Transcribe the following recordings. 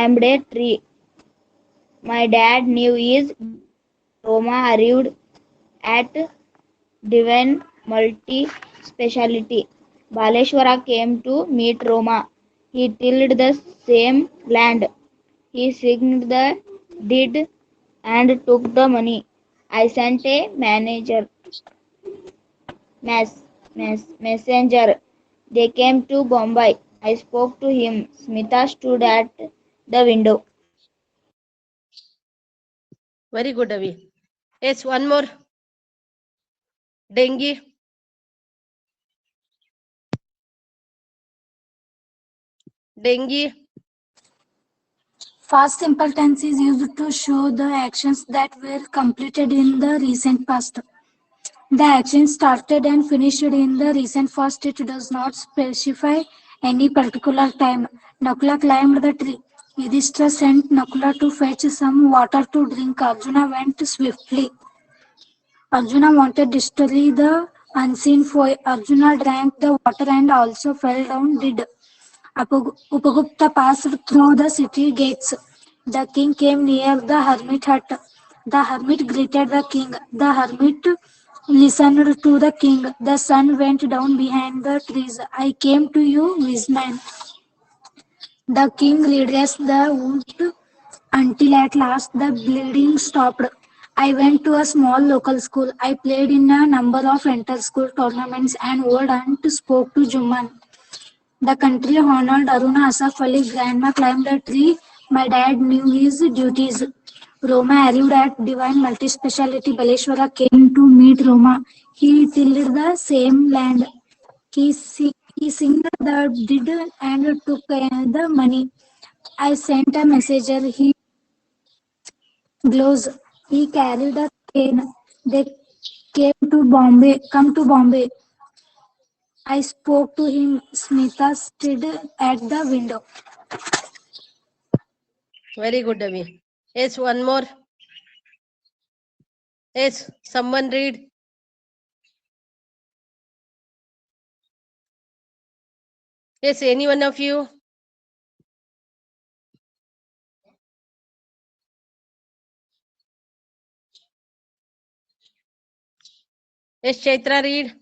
climbed a tree. My dad knew his Roma arrived at Divine Multi Speciality. Baleshwara came to meet Roma. He tilled the same land. He signed the deed and took the money. I sent a messenger. They came to Bombay. I spoke to him. Smita stood at the window. Very good, Avi. Yes, one more. Dengue. Dengue. Past simple tense is used to show the actions that were completed in the recent past. The action started and finished in the recent past. It does not specify any particular time. Nakula climbed the tree. Yudhishthira sent Nakula to fetch some water to drink. Arjuna went swiftly. Arjuna wanted desperately the unseen foe. Arjuna drank the water and also fell down dead. Upagupta passed through the city gates. The king came near the hermit hut. The hermit greeted the king. The hermit listened to the king. The sun went down behind the trees. I came to you, wise man. The king redressed the wound until at last the bleeding stopped. I went to a small local school. I played in a number of inter-school tournaments and old aunt spoke to Jumman. The country honored Aruna Asaf Ali. Grandma climbed a tree. My dad knew his duties. Roma arrived at Divine Multi-Speciality. Baleshwara came to meet Roma. He tilled the same land. He signed the deed and took the money. I sent a messenger. He gloves. He carried a cane. They come to Bombay. I spoke to him. Smita stood at the window. Very good, Avi. Yes, one more. Yes, someone read. Yes, any one of you. Yes, Chaitra, read.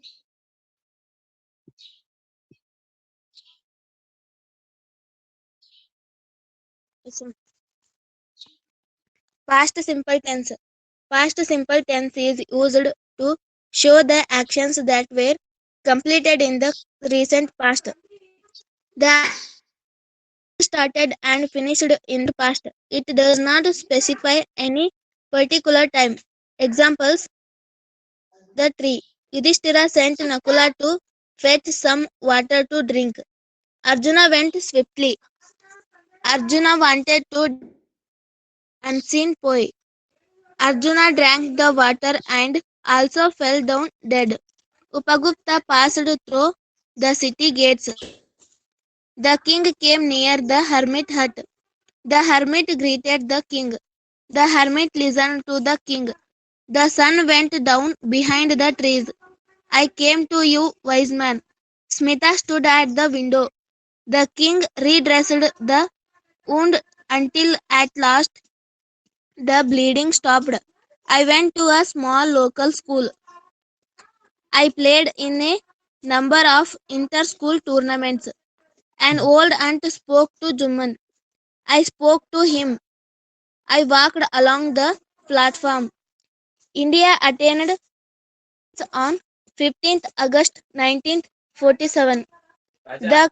Past simple tense. Past simple tense is used to show the actions that were completed in the recent past. The started and finished in the past. It does not specify any particular time. Examples: the tree. Yudhishthira sent Nakula to fetch some water to drink. Arjuna went swiftly. Arjuna wanted to unseen foe. Arjuna drank the water and also fell down dead. Upagupta passed through the city gates. The king came near the hermit hut. The hermit greeted the king. The hermit listened to the king. The sun went down behind the trees. I came to you, wise man. Smita stood at the window. The king redressed the wound until at last the bleeding stopped. I went to a small local school. I played in a number of inter-school tournaments. An old aunt spoke to Jumman. I spoke to him. I walked along the platform. India attained on 15th August 1947. The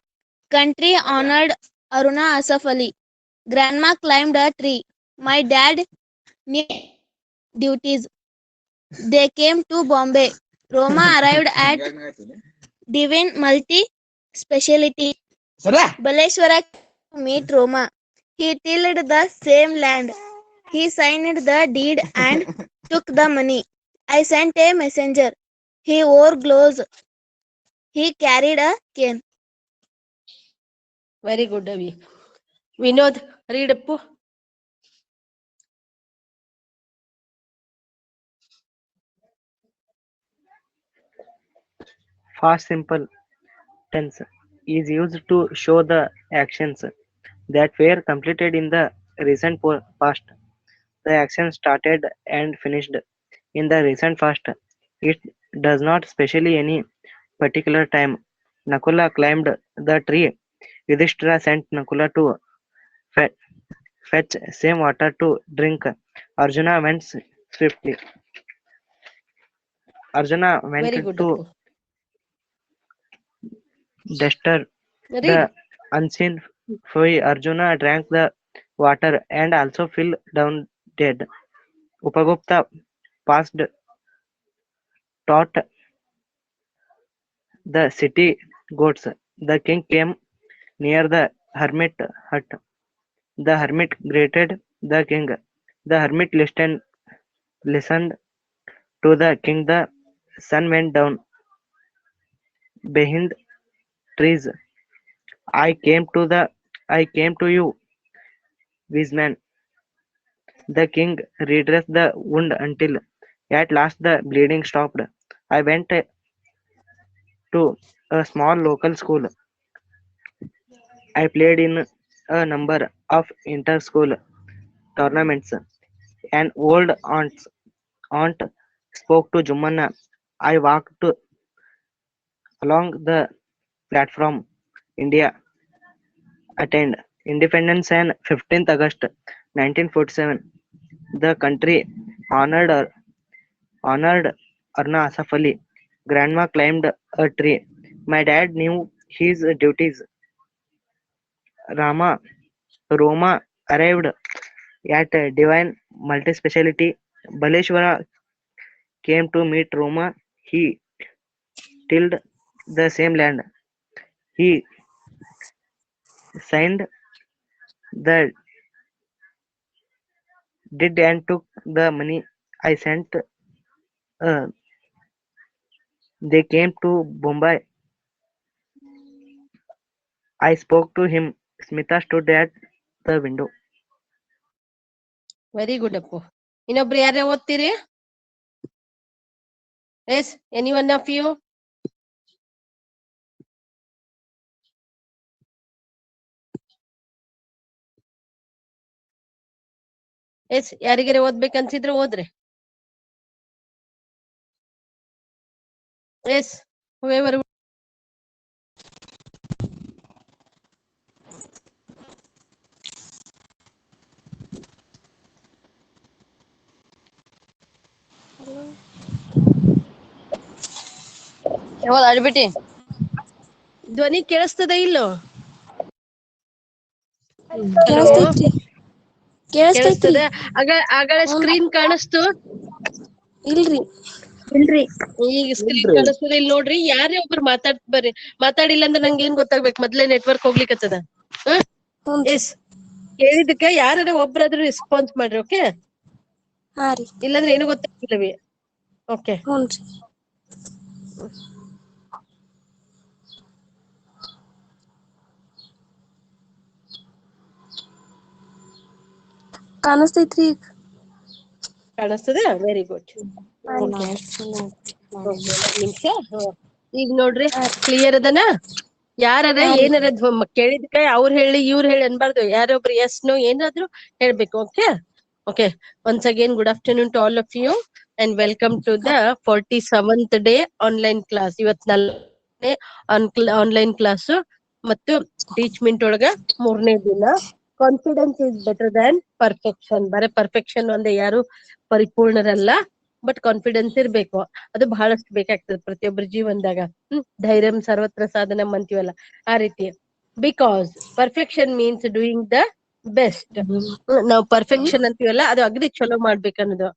country honored Aruna Asaf Ali. Grandma climbed a tree. My dad knew duties. They came to Bombay. Roma arrived at Divine Multi Speciality. Baleshwara meet Roma. He tilled the same land. He signed the deed and took the money. I sent a messenger. He wore gloves. He carried a cane. Very good, Avi. Vinod, read up. Past simple tense is used to show the actions that were completed in the recent past. The action started and finished in the recent past. It does not specially any particular time. Nakula climbed the tree. Yudhishthira sent Nakula to fe- fetch same water to drink. Arjuna went swiftly. Arjuna went Very good, to Appu. disturb Read. the unseen foe. Arjuna drank the water and also fell down dead. Upagupta passed taught the city goats. The king came near the hermit hut. The hermit greeted the king. The hermit listened to the king. The sun went down behind trees. I came to you, wise man. The king redressed the wound until at last the bleeding stopped. I went to a small local school. I played in a number of inter-school tournaments. An old aunt spoke to Jumana. I walked along the platform. India attained independence on 15th August 1947. The country honored honored Arna Asaf Ali. Grandma climbed a tree. My dad knew his duties. Roma arrived at Divine Multispeciality. Baleshwara came to meet Roma. He tilled the same land. He signed the deed and took the money I sent. Uh, they came to Bombay. I spoke to him. Smita stood at the window. Very good, Appu. ಇನ್ನೊಬ್ರು ಯಾರೇ ಓದ್ತೀರಿ? Yes, any one of you? Yes ಯಾರಿಗಾರೆ ಓದ್ಬೇಕನ್ಸಿದ್ರೆ ಓದ್ರಿ. Yes whoever. ಯಾವಾಗ ಆಡ್ಬಿಟ್ಟಿ ಧ್ವನಿ ಕೇಳಿಸ್ತದ ಇಲ್ಲೋ? ಕೇಳಿಸ್ತೈತ್ರಿ ಕೇಳಿಸ್ತೈತ್ರಿ ಕೇಳಿಸ್ತದ? ಆಗಳ screen ಕಾಣಿಸ್ತು? ಇಲ್ರಿ ಈಗ ಸ್ಕ್ರೀನ್ ಕಾಣಿಸ್ತದ ಇಲ್ಲಿ ನೋಡ್ರಿ. ಯಾರೇ ಒಬ್ರು ಬರ್ರಿ. ಮಾತಾಡಿಲ್ಲ ಅಂದ್ರೆ ನಂಗೆ ಏನ್ ಗೊತ್ತಾಗ್ಬೇಕು? ಮೊದ್ಲೇ ನೆಟ್ವರ್ಕ್ ಹೋಗ್ಲಿಕ್ಕತ್ತದ. ಎಸ್ ಕೇಳಿದಕ್ಕ ಯಾರ ಒಬ್ರಾದ್ರೂ ರೆಸ್ಪಾನ್ಸ್ ಮಾಡ್ರಿ. ಓಕೆ, ಹಾ ರೀ ಇಲ್ಲಾಂದ್ರೆ ಏನು ಗೊತ್ತಾಗಿಲ್ಲವಿ. ಓಕೆ, ಹ್ಞೂನ್ರಿ ಕಾಣಿಸ್ತೈತ್ರಿ ಈಗ ಕಾಣಿಸ್ತದ? Very good. ನಿಮಿಷ. ಈಗ ನೋಡ್ರಿ ಕ್ಲಿಯರ್ ಅದನ? ಯಾರ ಏನಾರ ಕೇಳಿದ್ಕ ಅವ್ರು ಹೇಳಿ ಇವ್ರು ಹೇಳಿ ಅನ್ಬಾರ್ದು. ಯಾರೊಬ್ರು ಎಸ್ ನೋ ಏನಾದ್ರು ಹೇಳ್ಬೇಕು. Okay okay. Once again good afternoon to all of you and welcome to the 47th day online class. ಇವತ್ 4ನೇ ಆನ್ಲೈನ್ ಕ್ಲಾಸ್ ಮತ್ತು ಟೀಚ್ಮೆಂಟ್ ಒಳಗ 3ನೇ ದಿನ. Confidence is better than perfection. ಬರೀ ಪರ್ಫೆಕ್ಷನ್ ಒಂದೇ, ಯಾರು ಪರಿಪೂರ್ಣರಲ್ಲ. ಬಟ್ ಕಾನ್ಫಿಡೆನ್ಸ್ ಇರ್ಬೇಕು. ಅದು ಬಹಳಷ್ಟು ಬೇಕಾಗ್ತದೆ ಪ್ರತಿಯೊಬ್ಬರ ಜೀವನದಾಗ. ಧೈರ್ಯಂ ಸರ್ವತ್ರ ಸಾಧನಂ ಅಂತೀವಲ್ಲ, ಆ ರೀತಿ. Because perfection means doing the best. ನಾವು ಪರ್ಫೆಕ್ಷನ್ ಅಂತೀವಲ್ಲ, ಅದು ಅಗದಿ ಚಲೋ ಮಾಡ್ಬೇಕನ್ನೋದು.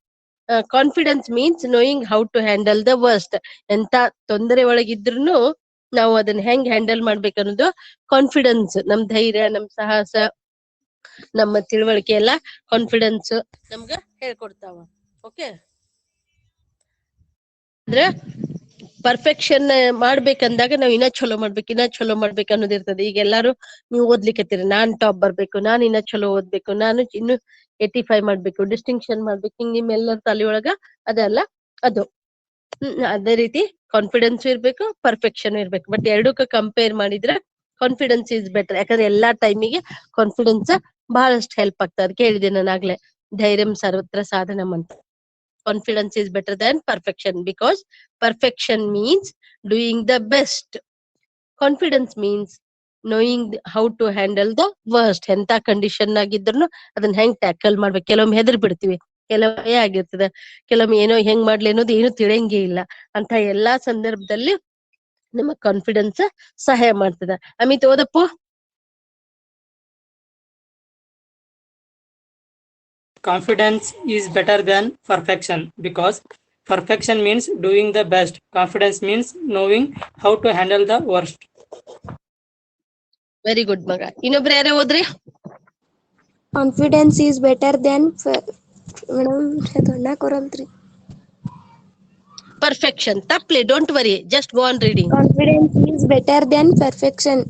Confidence means knowing how to handle the worst. ಎಂತ ತೊಂದರೆ ಒಳಗಿದ್ರು ನಾವು ಅದನ್ನ ಹೆಂಗ್ ಹ್ಯಾಂಡಲ್ ಮಾಡ್ಬೇಕನ್ನೋದು ಕಾನ್ಫಿಡೆನ್ಸ್. ನಮ್ ಧೈರ್ಯ, ನಮ್ ಸಾಹಸ, ನಮ್ಮ ತಿಳುವಳಿಕೆ ಎಲ್ಲ ಕಾನ್ಫಿಡೆನ್ಸ್ ನಮ್ಗ ಹೇಳ್ಕೊಡ್ತಾವ. ಓಕೆ, ಅಂದ್ರೆ ಪರ್ಫೆಕ್ಷನ್ ಮಾಡ್ಬೇಕಂದಾಗ ನಾವ್ ಇನ್ನ ಚಲೋ ಮಾಡ್ಬೇಕು ಅನ್ನೋದು ಇರ್ತದೆ. ಈಗ ಎಲ್ಲಾರು ನೀವು ಓದ್ಲಿಕ್ಕತ್ತೀರಿ, ನಾನ್ ಟಾಪ್ ಬರ್ಬೇಕು, ನಾನ್ ಇನ್ನ ಚಲೋ ಓದ್ಬೇಕು, ನಾನು ಇನ್ನು 85 ಮಾಡ್ಬೇಕು, ಡಿಸ್ಟಿಂಕ್ಷನ್ ಮಾಡ್ಬೇಕು. ಹಿಂಗ್ ನಿಮ್ಮೆಲ್ಲರ ತಲೆಯೊಳಗ ಅದಲ್ಲ ಅದು. ಅದೇ ರೀತಿ ಕಾನ್ಫಿಡೆನ್ಸ್ ಇರ್ಬೇಕು, ಪರ್ಫೆಕ್ಷನ್ ಇರ್ಬೇಕು. ಬಟ್ ಎರಡಕ್ಕ ಕಂಪೇರ್ ಮಾಡಿದ್ರೆ ಕಾನ್ಫಿಡೆನ್ಸ್ ಈಸ್ ಬೆಟರ್. ಯಾಕಂದ್ರೆ ಎಲ್ಲಾ ಟೈಮಿಗೆ ಕಾನ್ಫಿಡೆನ್ಸ್ ಬಹಳಷ್ಟು ಹೆಲ್ಪ್ ಆಗ್ತದೆ. ಅದಕ್ಕೆ ಹೇಳಿದೆ ನಾನು ಆಗ್ಲೇ, ಧೈರ್ಯಂ ಸರ್ವತ್ರ ಸಾಧನಂ ಅಂತ. Confidence is better than perfection because perfection means doing the best. Confidence means knowing how to handle the worst. ಎಂತ ಕಂಡೀಷನ್ ಆಗಿದ್ರು ಅದನ್ನ ಹೆಂಗ್ ಟ್ಯಾಕಲ್ ಮಾಡ್ಬೇಕು. ಕೆಲವೊಮ್ಮೆ ಹೆದರ್ ಬಿಡ್ತೀವಿ, ಕೆಲವೊಮ್ಮೆ ಆಗಿರ್ತದೆ, ಕೆಲವೊಮ್ಮೆ ಏನೋ ಹೆಂಗ್ ಮಾಡ್ಲಿ ಅನ್ನೋದು ಏನು ತಿಳಿಯಂಗೇ ಇಲ್ಲ. ಅಂತ ಎಲ್ಲಾ ಸಂದರ್ಭದಲ್ಲಿ ನಮ್ಮ ಕಾನ್ಫಿಡೆನ್ಸ್ ಸಹಾಯ ಮಾಡ್ತದ. Amit ಓದಪ್ಪ. Confidence is better than perfection because perfection means doing the best. Confidence means knowing how to handle the worst. Very good ಮಗ. ಇನ್ನೊಬ್ರು ಯಾರೇ ಓದ್ರಿ? Confidence is better than perfection. ತಪ್ಪಲಿ, don't worry, just go on reading. Confidence is better than perfection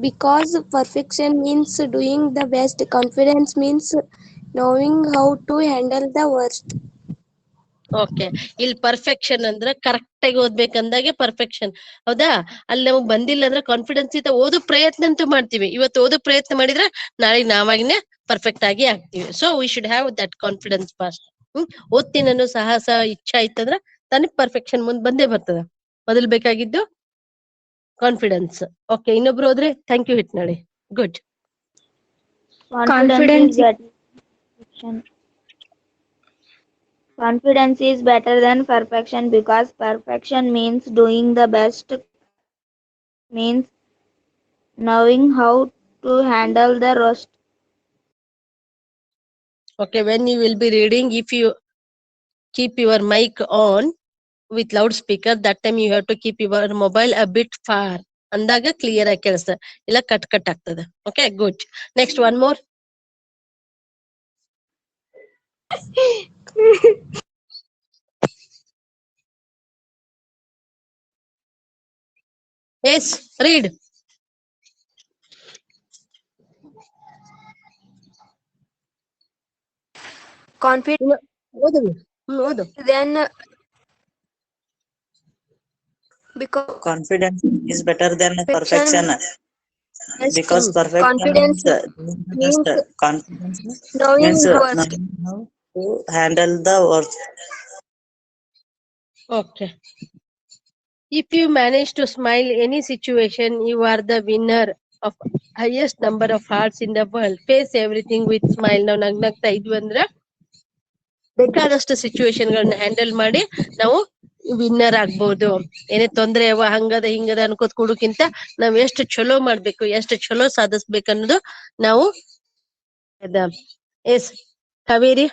because perfection means doing the best. Confidence means knowing how to handle the worst. Okay, ಇಲ್ಲಿ perfection ಅಂದ್ರೆ correct ಆಗಿ ಓದ್ಬೇಕಂದಾಗೆ perfection. ಹೌದಾ? ಅಲ್ಲಿ ನಮಗ್ ಬಂದಿಲ್ಲ ಅಂದ್ರೆ ಕಾನ್ಫಿಡೆನ್ಸ್ ಇಂದ ಓದೋ ಪ್ರಯತ್ನ ಅಂತೂ ಮಾಡ್ತೀವಿ. ಇವತ್ತು ಓದೋ ಪ್ರಯತ್ನ ಮಾಡಿದ್ರೆ ನಾಳೆ ನಾವಾಗಿನೇ ಪರ್ಫೆಕ್ಟ್ ಆಗಿ ಆಗ್ತೀವಿ. So we should have that confidence fast. ಓದ್ತೀನಿ ಅನ್ನೋ ಸಾಹಸ ಇಚ್ಛಾ ಇತ್ತಂದ್ರೆ ತಾನೇ ಪರ್ಫೆಕ್ಷನ್ ಮುಂದ್ ಬಂದೇ ಬರ್ತದ. ಮೊದಲ್ ಬೇಕಾಗಿದ್ದು ಕಾನ್ಫಿಡೆನ್ಸ್. ಓಕೆ, ಇನ್ನೊಬ್ರು ಹೋದ್ರೆ? Thank you Hitnali. Good. Confidence is better than perfection because perfection means doing the best, means knowing how to handle the worst. Okay, when you will be reading, if you keep your mic on with loudspeaker, that time you have to keep your mobile a bit far. ಅಂದಾಗ clear ಆಗಿ ಕೇಳಿಸ್ತದೆ, ಇಲ್ಲ cut cut ಆಗ್ತದೆ. Okay, good. Next one more. Yes, read. Confidence ಓದು. ಓದು. then because Confidence is better than perfection because perfection confidence means means confidence knowing means worst. knowing how to handle the worst. Okay. If you manage to smile any situation, you are the winner of highest number of hearts in the world. Face everything with smile. ನಾವು ನಗ್ನಗ್ತಾ ಇದ್ವಿ ಅಂದ್ರೆ ಬೇಕಾದಷ್ಟು situation ಗಳನ್ನ handle ಮಾಡಿ ನಾವು winner ಆಗ್ಬಹುದು. ಏನೇ ತೊಂದ್ರೆ ಅವ ಹಂಗದ ಹಿಂಗದ ಅನ್ಕೋತ್ ಕೊಡೋಕ್ಕಿಂತ ನಾವ್ ಎಷ್ಟು ಚಲೋ ಮಾಡ್ಬೇಕು, ಎಷ್ಟು ಚಲೋ ಸಾಧಿಸ್ಬೇಕು ಅನ್ನೋದು ನಾವು. ಎಸ್ ಕಾವೇರಿ.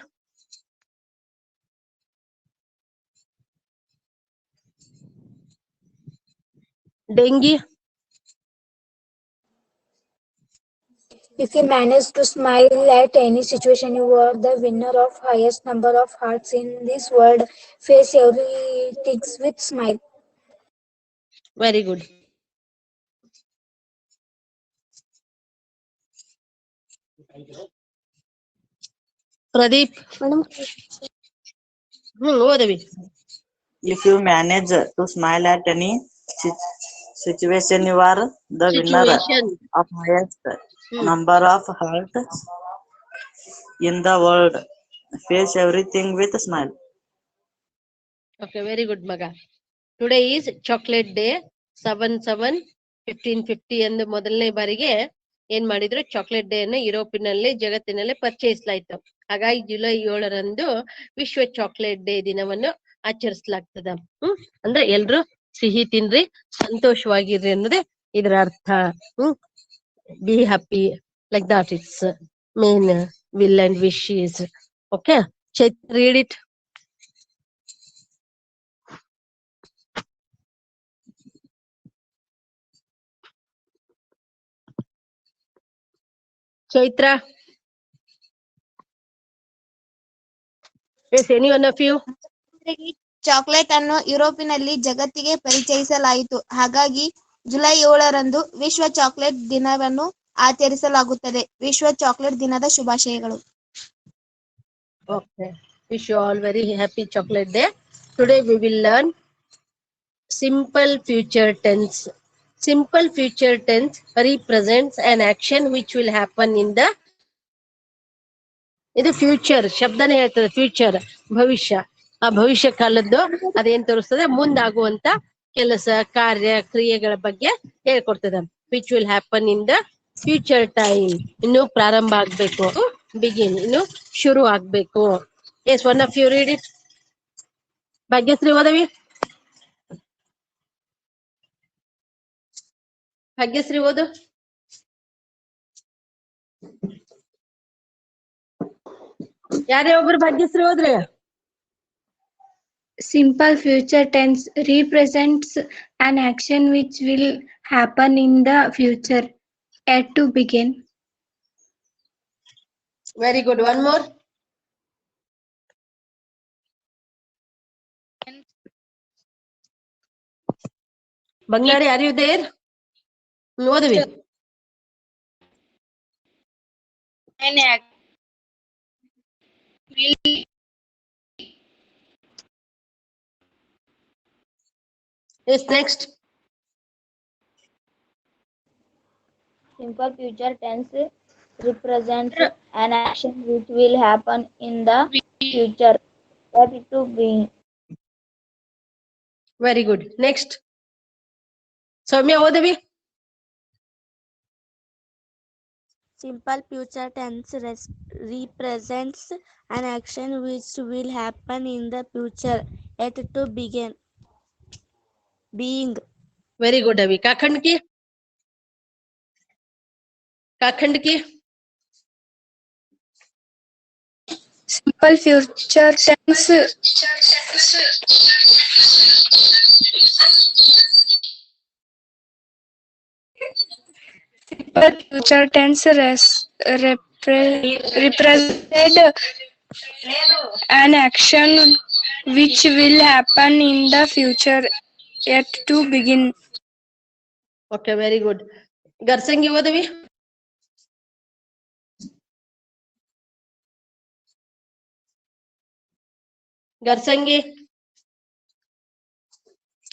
ಡೆಂಗಿ. If you manage to smile at any situation, you are the winner of highest number of hearts in this world. Face everything with smile. Very good. Pradeep. ಓದವಿ. If you manage to smile at any situation, you are the winner Situation. of highest number of hearts in the world. Face everything with a smile. Okay, very good, Maga. Today is chocolate day. 7/7/1550 ಎಂದು ಮೊದಲನೇ ಬಾರಿಗೆ ಏನ್ ಮಾಡಿದ್ರು, chocolate day ಅನ್ನ ಯುರೋಪಿನಲ್ಲಿ ಜಗತ್ತಿನಲ್ಲಿ ಪರಿಚಯಿಸಲಾಯ್ತು. ಹಾಗಾಗಿ July 7ರಂದು ವಿಶ್ವ chocolate day ದಿನವನ್ನು ಆಚರಿಸಲಾಗ್ತದ. ಅಂದ್ರೆ ಎಲ್ರು ಸಿಹಿ ತಿನ್ರಿ, ಸಂತೋಷವಾಗಿರ್ರಿ ಅನ್ನೋದೇ ಇದರ ಅರ್ಥ. Be happy, like that it's main will and wish is. Okay, read it. Chaitra. Yes, any one of you? Chocolate ಅನ್ನು ಯುರೋಪಿನಲ್ಲಿ ಜಗತ್ತಿಗೆ ಪರಿಚಯಿಸಲಾಯಿತು. ಹಾಗಾಗಿ ಜುಲೈ 7ರಂದು ವಿಶ್ವ ಚಾಕ್ಲೇಟ್ ದಿನವನ್ನು ಆಚರಿಸಲಾಗುತ್ತದೆ. ವಿಶ್ವ ಚಾಕ್ಲೇಟ್ ದಿನದ ಶುಭಾಶಯಗಳು. Okay, wish you all very happy chocolate day. Today we will learn simple future tense. Simple future tense represents an action which will happen in the ಇದು ಫ್ಯೂಚರ್ ಶಬ್ದನೇ ಹೇಳ್ತದೆ ಫ್ಯೂಚರ್ ಭವಿಷ್ಯ ಆ ಭವಿಷ್ಯ ಕಾಲದ್ದು ಅದೇನ್ ತೋರಿಸ್ತದೆ ಮುಂದಾಗುವಂತ ಕೆಲಸ ಕಾರ್ಯ ಕ್ರಿಯೆಗಳ ಬಗ್ಗೆ ಹೇಳ್ಕೊಡ್ತದೆ which will happen in the future time ಇನ್ನು ಪ್ರಾರಂಭ ಆಗ್ಬೇಕು ಬಿಗಿನ್ ಇನ್ನು ಶುರು ಆಗ್ಬೇಕು yes one of you read it Bhagyashree ಓದವಿ ಭಾಗ್ಯಶ್ರೀ ಓದು ಯಾರೇ ಒಬ್ರು ಭಾಗ್ಯಶ್ರೀ ಹೋದ್ರಿ Simple future tense represents an action which will happen in the future. Yet to begin. Very good one more Bangari are you there ಓದವಿ An act will Yes, next. Simple future tense represents an action which will happen in the future. That it to be. Very good. Next. Soumya ಓದವಿ simple future tense represents an action which will happen in the future. Yet to begin. Being. Very good ಅವಿ ಕಾಖಂಡ್ಕಿ ಕಾಖಂಡ್ಕಿ Simple future tense simple future tense represent an action which will happen in the future yet to begin. Okay very good Garsangi ಓದವಿ ಗರ್ಸಂಗಿ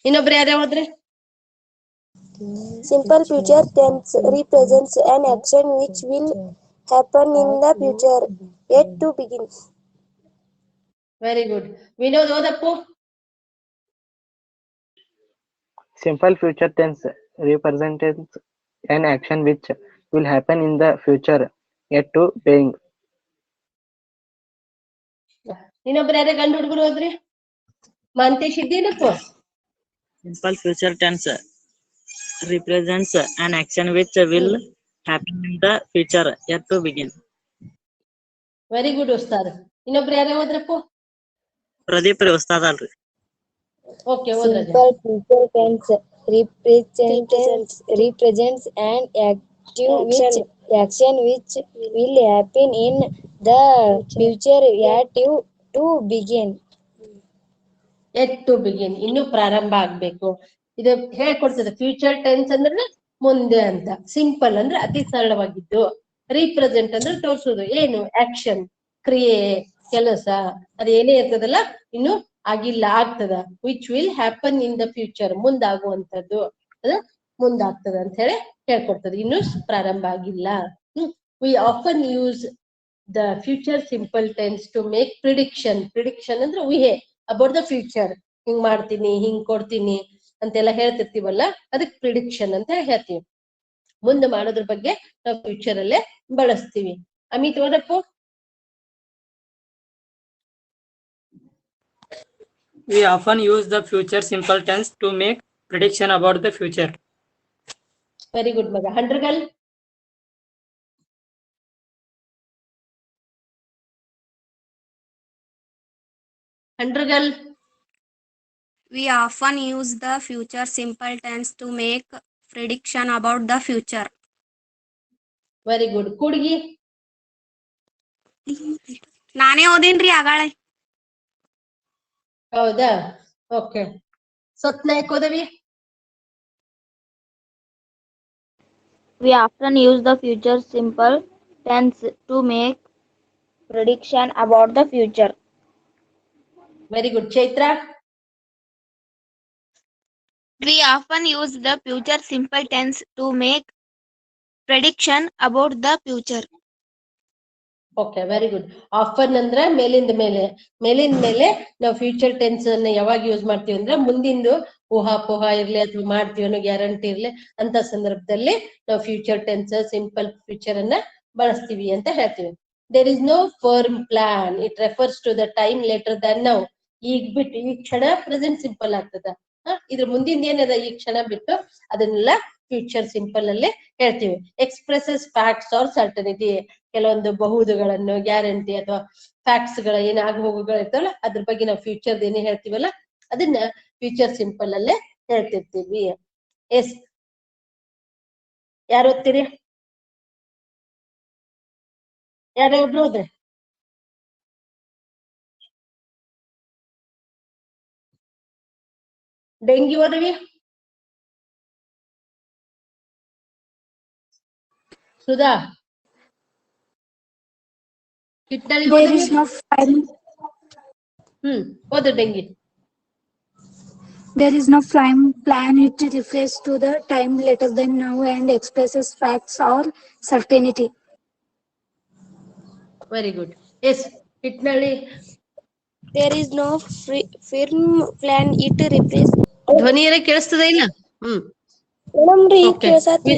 ಇನ್ನೊಬ್ರು ಯಾರೇ ಹೋದ್ರಿ Simple future tense represents an action which will happen in the future, yet to begin. Very good Vinod ಓದಪ್ಪು Simple future tense represents an action which will happen in the future, yet to being. ಇನ್ನೊಬ್ರು ಯಾರೇ ಗಂಡು ಹುಡುಗರು ಹೋದ್ರಿ Mantesh ಇದ್ದೀನಪ್ಪ Simple future tense represents an action which will happen in the future, yet to begin. Very good Ustad ಇನ್ನೊಬ್ರು ಯಾರೇ ಹೋದ್ರಪ್ಪ ಪ್ರದೀಪ್ ರೀ ಉಸ್ತಾದ್ ಅಲ್ರಿ. ಓಕೆ ಓದ್ರಜ Simple future tense represents an action which will happen in the future, yet to begin. Yet to begin ಇನ್ನು ಪ್ರಾರಂಭ ಆಗ್ಬೇಕು ಇದು ಹೇಳ್ಕೊಡ್ತದೆ ಫ್ಯೂಚರ್ ಟೆನ್ಸ್ ಅಂದ್ರೆ ಮುಂದೆ ಅಂತ ಸಿಂಪಲ್ ಅಂದ್ರೆ ಅತಿ ಸರಳವಾಗಿದ್ದು ರೀಪ್ರೆಸೆಂಟ್ ಅಂದ್ರೆ ತೋರ್ಸೋದು ಏನು ಆಕ್ಷನ್ ಕ್ರಿಯೆ ಕೆಲಸ ಅದು ಏನೇ ಇರ್ತದಲ್ಲ ಇನ್ನು ಆಗಿಲ್ಲ ಆಗ್ತದ which will happen in the future ಮುಂದಾಗುವಂತದ್ದು ಅದು ಮುಂದಾಗ್ತದ ಅಂತ ಹೇಳಿ ಹೇಳ್ಕೊಡ್ತದೆ ಇನ್ನು ಪ್ರಾರಂಭ ಆಗಿಲ್ಲ we often use the future simple tense to make prediction ಅಂದ್ರೆ ಊಹೆ ಅಬೌಟ್ ದ ಫ್ಯೂಚರ್ ಹಿಂಗ್ ಮಾಡ್ತೀನಿ ಹಿಂಗ್ ಕೊಡ್ತೀನಿ ಅಂತೆಲ್ಲ ಹೇಳ್ತಿರ್ತೀವಲ್ಲ ಅದಕ್ಕೆ ಪ್ರಿಡಿಕ್ಷನ್ ಅಂತ ಹೇಳ್ತೀವಿ ಮುಂದೆ ಮಾಡೋದ್ರ ಬಗ್ಗೆ ನಾವು ಫ್ಯೂಚರ್ ಅಲ್ಲೇ ಬಳಸ್ತೀವಿ Amit ಓದಪ್ಪು We often use the future simple tense to make prediction about the future. Very good ಮಗ ಹಂಡ್ರಗಲ್ ಹಂಡ್ರಗಲ್ We often use the future simple tense to make prediction about the future. Very good Kudgi ನಾನೇ ಓದಿನ್ರಿ ಆಗಾಳೆ ಹೌದಾ okay ಸತ್ನಾಯಕ್ ಓದವಿ We often use the future simple tense to make prediction about the future. Very good Chaitra We often use the future simple tense to make prediction about the future. Okay very good. Often ಅಂದ್ರೆ ಮೇಲಿಂದ ಮೇಲೆ ನಾವು future tense ಅನ್ನ ಯಾವಾಗ use ಮಾಡ್ತೀವಿ ಅಂದ್ರೆ ಮುಂದಿಂದು ಊಹಾಪೋಹ ಇರ್ಲಿ ಅಥವಾ ಮಾಡ್ತೀವಿ ಅನ್ನೋ ಗ್ಯಾರಂಟಿ ಇರ್ಲಿ ಅಂತ ಸಂದರ್ಭದಲ್ಲಿ ನಾವು ಫ್ಯೂಚರ್ ಟೆನ್ಸ್ ಸಿಂಪಲ್ ಫ್ಯೂಚರ್ ಅನ್ನ ಬಳಸ್ತೀವಿ ಅಂತ ಹೇಳ್ತೀವಿ. There is no firm plan, it refers to the time later than ನಾವು. ಈಗ ಬಿಟ್ಟು ಈ ಕ್ಷಣ ಪ್ರೆಸೆಂಟ್ ಸಿಂಪಲ್ ಆಗ್ತದ. ಇದ್ರ ಮುಂದಿನ ಏನದ ಈ ಕ್ಷಣ ಬಿಟ್ಟು ಅದನ್ನೆಲ್ಲ ಫ್ಯೂಚರ್ ಸಿಂಪಲ್ ಅಲ್ಲೇ ಹೇಳ್ತೀವಿ. ಎಕ್ಸ್ಪ್ರೆಸಸ್ ಫ್ಯಾಕ್ಟ್ಸ್ ಆರ್ ಸರ್ಟನಿಟಿ, ಕೆಲವೊಂದು ಬಹುದುಗಳನ್ನು ಗ್ಯಾರಂಟಿ ಅಥವಾ ಫ್ಯಾಕ್ಟ್ಸ್ ಗಳ ಏನ್ ಆಗ ಹೋಗುಗಳು ಇರ್ತಾವಲ್ಲ ಅದ್ರ ಬಗ್ಗೆ ನಾವು ಫ್ಯೂಚರ್ ಏನೇ ಹೇಳ್ತೀವಲ್ಲ ಅದನ್ನ ಫ್ಯೂಚರ್ ಸಿಂಪಲ್ ಅಲ್ಲೇ ಹೇಳ್ತಿರ್ತೀವಿ. ಎಸ್, ಯಾರು ಓದ್ತೀರಿ? ಯಾರೋ ಒಬ್ರು ಹೋದ್ರೆ ಡೆಂಗಿ ಓದವಿ. ಸುಧಾ ಕಿಟ್ಟಳಿ There ಓದವಿ. is no flying. ಓದು Dengi. There is no flying plan. It refers to the time later than now and expresses facts or certainty. Very good. Yes, Kitnalli. There is no firm plan. It refers. ಧ್ವನಿ ಏನೇ ಕೇಳಿಸ್ತದ ಇಲ್ಲ? ಮೇಡಮ್ರಿ Okay. ಕೇಳ್ಸಾತ್ರಿ.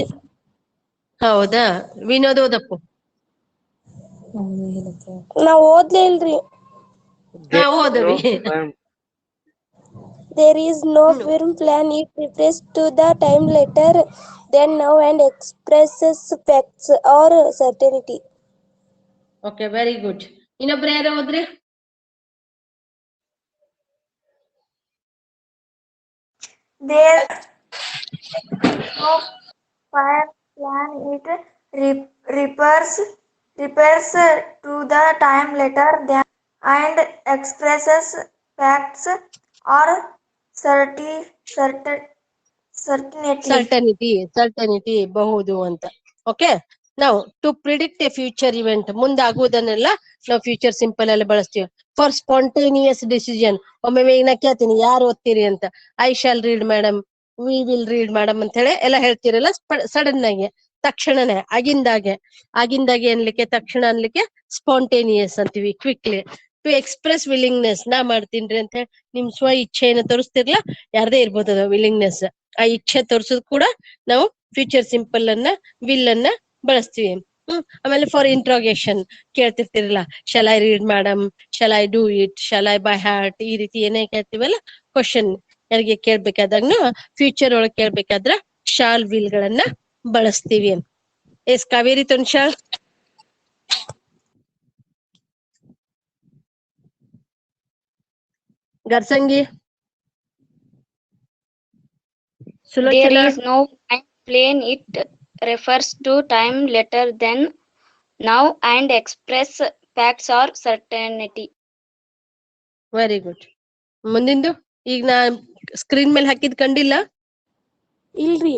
ಹೌದಾ? ವಿನೋದ್ ಓದಪ್ಪು. ನಾ ಓದ್ಲೇ ಇಲ್ರಿ. ನಾವು ಓದವಿ. There is no firm plan. It refers to the time later than now and expresses facts or certainty. Okay very good. ಇನ್ನೊಬ್ರು ಯಾರೋ ಓದ್ರಿ? There no fire plan. It refers to the time later than and expresses facts or certainty. Certainty ಬಹುದು ಅಂತ. Okay, ನಾವು to predict a future event, ಮುಂದಾಗುವುದನ್ನೆಲ್ಲ ನಾವು future simple ಅಲ್ಲಿ ಬಳಸ್ತೀವಿ. ಫಾರ್ ಸ್ಪಾಂಟೇನಿಯಸ್ ಡಿಸಿಷನ್, ಒಮ್ಮೆ ಈಗ ನಾ ಕೇಳ್ತೀನಿ ಯಾರು ಓದ್ತೀರಿ ಅಂತ, I shall read madam, V will read madam ಅಂತ ಹೇಳಿ ಎಲ್ಲ ಹೇಳ್ತೀರಲ್ಲ ಸಡನ್ ಆಗಿ, ತಕ್ಷಣನೇ, ಆಗಿಂದಾಗೆ ಅನ್ಲಿಕ್ಕೆ, ತಕ್ಷಣ ಅನ್ಲಿಕ್ಕೆ ಸ್ಪಾಂಟೇನಿಯಸ್ ಅಂತೀವಿ. ಕ್ವಿಕ್ಲಿ. ಟು ಎಕ್ಸ್ಪ್ರೆಸ್ ವಿಲ್ಲಿಂಗ್ನೆಸ್, ನಾ ಮಾಡ್ತೀನ್ರಿ ಅಂತ ಹೇಳಿ ನಿಮ್ ಸ್ವ ಇಚ್ಛೆಯನ್ನು ತೋರಿಸ್ತಿರ್ಲಾ, ಯಾರದೇ ಇರ್ಬೋದು ಅದು ವಿಲ್ಲಿಂಗ್ನೆಸ್, ಆ ಇಚ್ಛೆ ತೋರ್ಸೋದ್ ಕೂಡ ನಾವು ಫ್ಯೂಚರ್ ಸಿಂಪಲ್ ಅನ್ನ ವಿಲ್ ಅನ್ನ ಬಳಸ್ತೀವಿ. ಆಮೇಲೆ ಫಾರ್ ಇಂಟ್ರೋಗೇಷನ್ ಕೇಳ್ತಿರ್ತಿರಲ್ಲ, shall I read madam, shall I do it, shall I by heart, ಈ ರೀತಿ ಏನೇ ಕೇಳ್ತೀವಲ್ಲ ಕ್ವಶನ್ ಯಾರಿಗೆ ಕೇಳ್ಬೇಕಾದಾಗ ಫ್ಯೂಚರ್ ಒಳಗೆ ಕೇಳ್ಬೇಕಾದ್ರ ಶಾಲ್ ವಿಲ್ ಗಳನ್ನ ಬಳಸ್ತೀವಿ. Yes Kaveri Tonshal. Garsangi. There is no time plan. It refers to time later than now and express facts or certainty. Very good. ಮುಂದಿಂದು ಈಗ ನಾ ಸ್ಕ್ರೀನ್ ಮೇಲೆ ಹಾಕಿದ್ ಕಂಡಿಲ್ಲ? ಇಲ್ರಿ.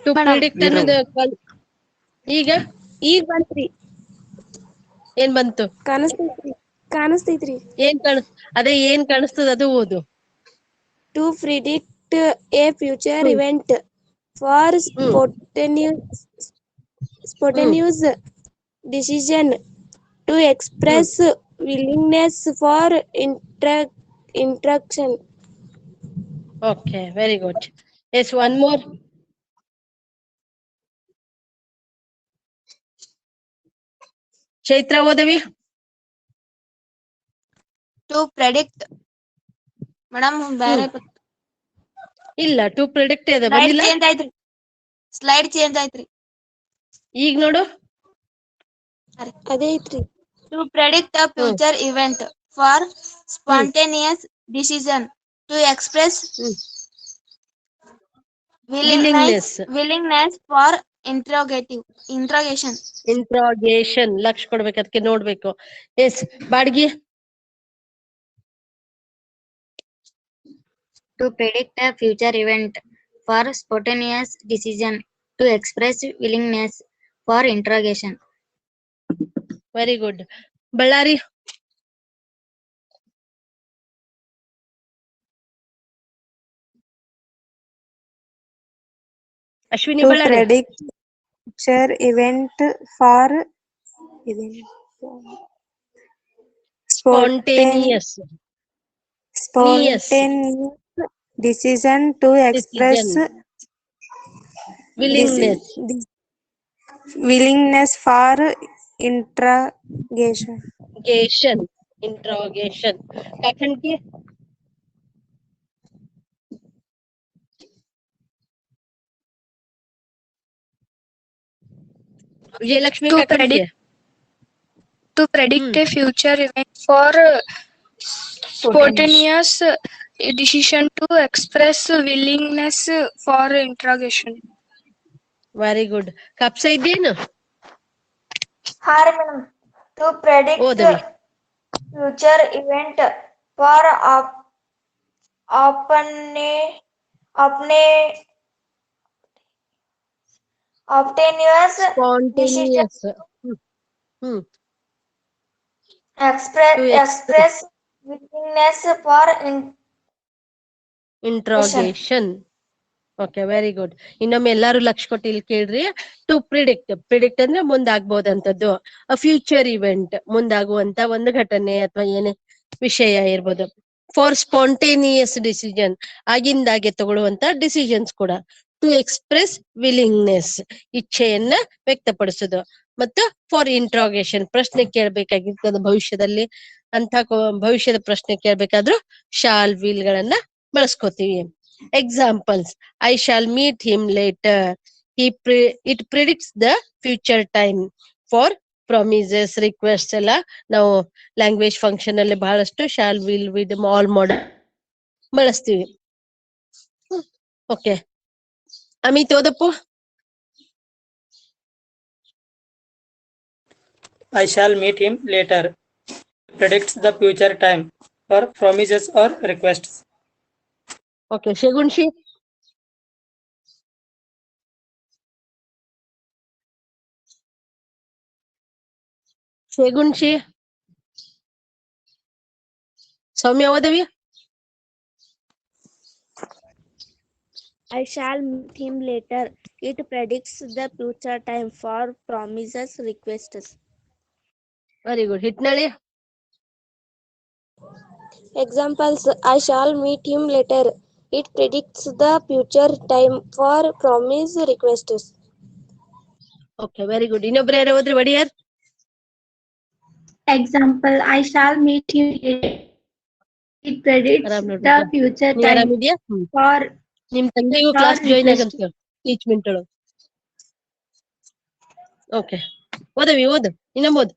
ಟು ಪ್ರಿಡಿಕ್ಟ್ ಅನ್ನೋದು ಈಗ ಬಂತ್ರಿ. ಏನ್ ಬಂತು? ಕಾಣಿಸ್ತೈತ್ರಿ. ಅದೇ ಏನ್ ಕಾಣಿಸ್ತದ ಅದು ಓದು. To predict a future event, for spontaneous decision, to express willingness, for interaction. Okay, very good. Yes, one more. ಚೈತ್ರ ಓದವಿ. To predict. ಮೇಡಮ್ ಬೇರೆ ಇಲ್ಲ, ಟು ಪ್ರಿಡಿಕ್ಟ್ ಇದೆ ಸ್ಲೈಡ್ ಬಂದಿಲ್ಲ. ಚೇಂಜ್ ಆಯ್ತ್ರಿ. ಸ್ಲೈಡ್ ಚೇಂಜ್ ಆಯ್ತ್ರಿ. ಈಗ ನೋಡು, ಅದೇ ಐತ್ರಿ. To predict a future event, for spontaneous decision, to express willingness, for interrogation. Lakh ಕೊಡ್ಬೇಕು, ಅದಕ್ಕೆ ನೋಡ್ಬೇಕು. ಎಸ್ ಬಾಡ್ಗಿ. To predict a future event, for spontaneous decision, to express willingness, for interrogation. Very good. Ballari. Ashwini To Ballari. predict future event for Spontaneous. spontaneous decision to express Willingness. willingness for interrogation. Interrogation. Kakanki. Vijayalakshmi To Kakanki. predict a future event for spontaneous decision to express willingness for interrogation. Very good. ಕಪ್ಸ ಇದ್ದೇನು? ಹಾ ರೀ madam. To predict ಓದವಿ. Future event for obtainers Spontaneous. express willingness for interrogation. Okay very good. ಇನ್ನೊಮ್ಮೆ ಎಲ್ಲಾರು ಲಕ್ಷ ಕೊಟ್ಟು ಇಲ್ಲಿ ಕೇಳ್ರಿ. ಟು ಪ್ರಿಡಿಕ್ಟ್ ಅಂದ್ರೆ ಮುಂದಾಗ್ಬೋದಂತದ್ದು. ಫ್ಯೂಚರ್ ಇವೆಂಟ್ ಮುಂದಾಗುವಂತ ಒಂದು ಘಟನೆ ಅಥವಾ ಏನೇ ವಿಷಯ ಇರ್ಬೋದು. ಫಾರ್ ಸ್ಪಾಂಟೇನಿಯಸ್ ಡಿಸಿಷನ್ ಆಗಿಂದಾಗೆ ತಗೊಳ್ಳುವಂತ ಡಿಸಿಷನ್ಸ್ ಕೂಡ. ಟು ಎಕ್ಸ್ಪ್ರೆಸ್ ವಿಲಿಂಗ್ನೆಸ್ ಇಚ್ಛೆಯನ್ನ ವ್ಯಕ್ತಪಡಿಸೋದು. ಮತ್ತು ಫಾರ್ ಇಂಟ್ರಾಗೇಷನ್ ಪ್ರಶ್ನೆ ಕೇಳ್ಬೇಕಾಗಿರ್ತದ ಭವಿಷ್ಯದಲ್ಲಿ ಅಂತ ಭವಿಷ್ಯದ ಪ್ರಶ್ನೆ ಕೇಳ್ಬೇಕಾದ್ರೂ ಶಾಲ್ ವಿಲ್ ಗಳನ್ನ ಬಳಸ್ಕೋತೀವಿ. Examples: I shall meet him later. It predicts the future time. For promises request ಎಲ್ಲ ನಾವು ಲ್ಯಾಂಗ್ವೇಜ್ ಫಂಕ್ಷನ್ ಅಲ್ಲಿ ಬಹಳಷ್ಟು shall will would all modal ಬಳಸ್ತೀವಿ. ಓಕೆ ಅಮಿತ್ ಓದಪ್ಪು. I shall meet him later. Predicts the future time for promises or requests. Okay Shagunshi. Saumya ಓದವಿ. I shall meet him later. It predicts the future time for promises requests. Very good. Hitnalli. Examples: I shall meet him later. It predicts the future time for promise requests. Okay very good. ಇನ್ನೊಬ್ರು ಯಾರು ಹೋದ್ರಿ? Wodeyar. Example: I shall meet him later. It predicts the future ನೀ time ಆರಾಮಿದ್ಯಾ? for ನಿಮ್ ತಂಗಿಗೂ class join ಆಗಂತ teach ಮಿಂಟಳು. Okay ಓದವಿ. ಓದು ಇನ್ನೊಮ್ಮೆ ಓದು.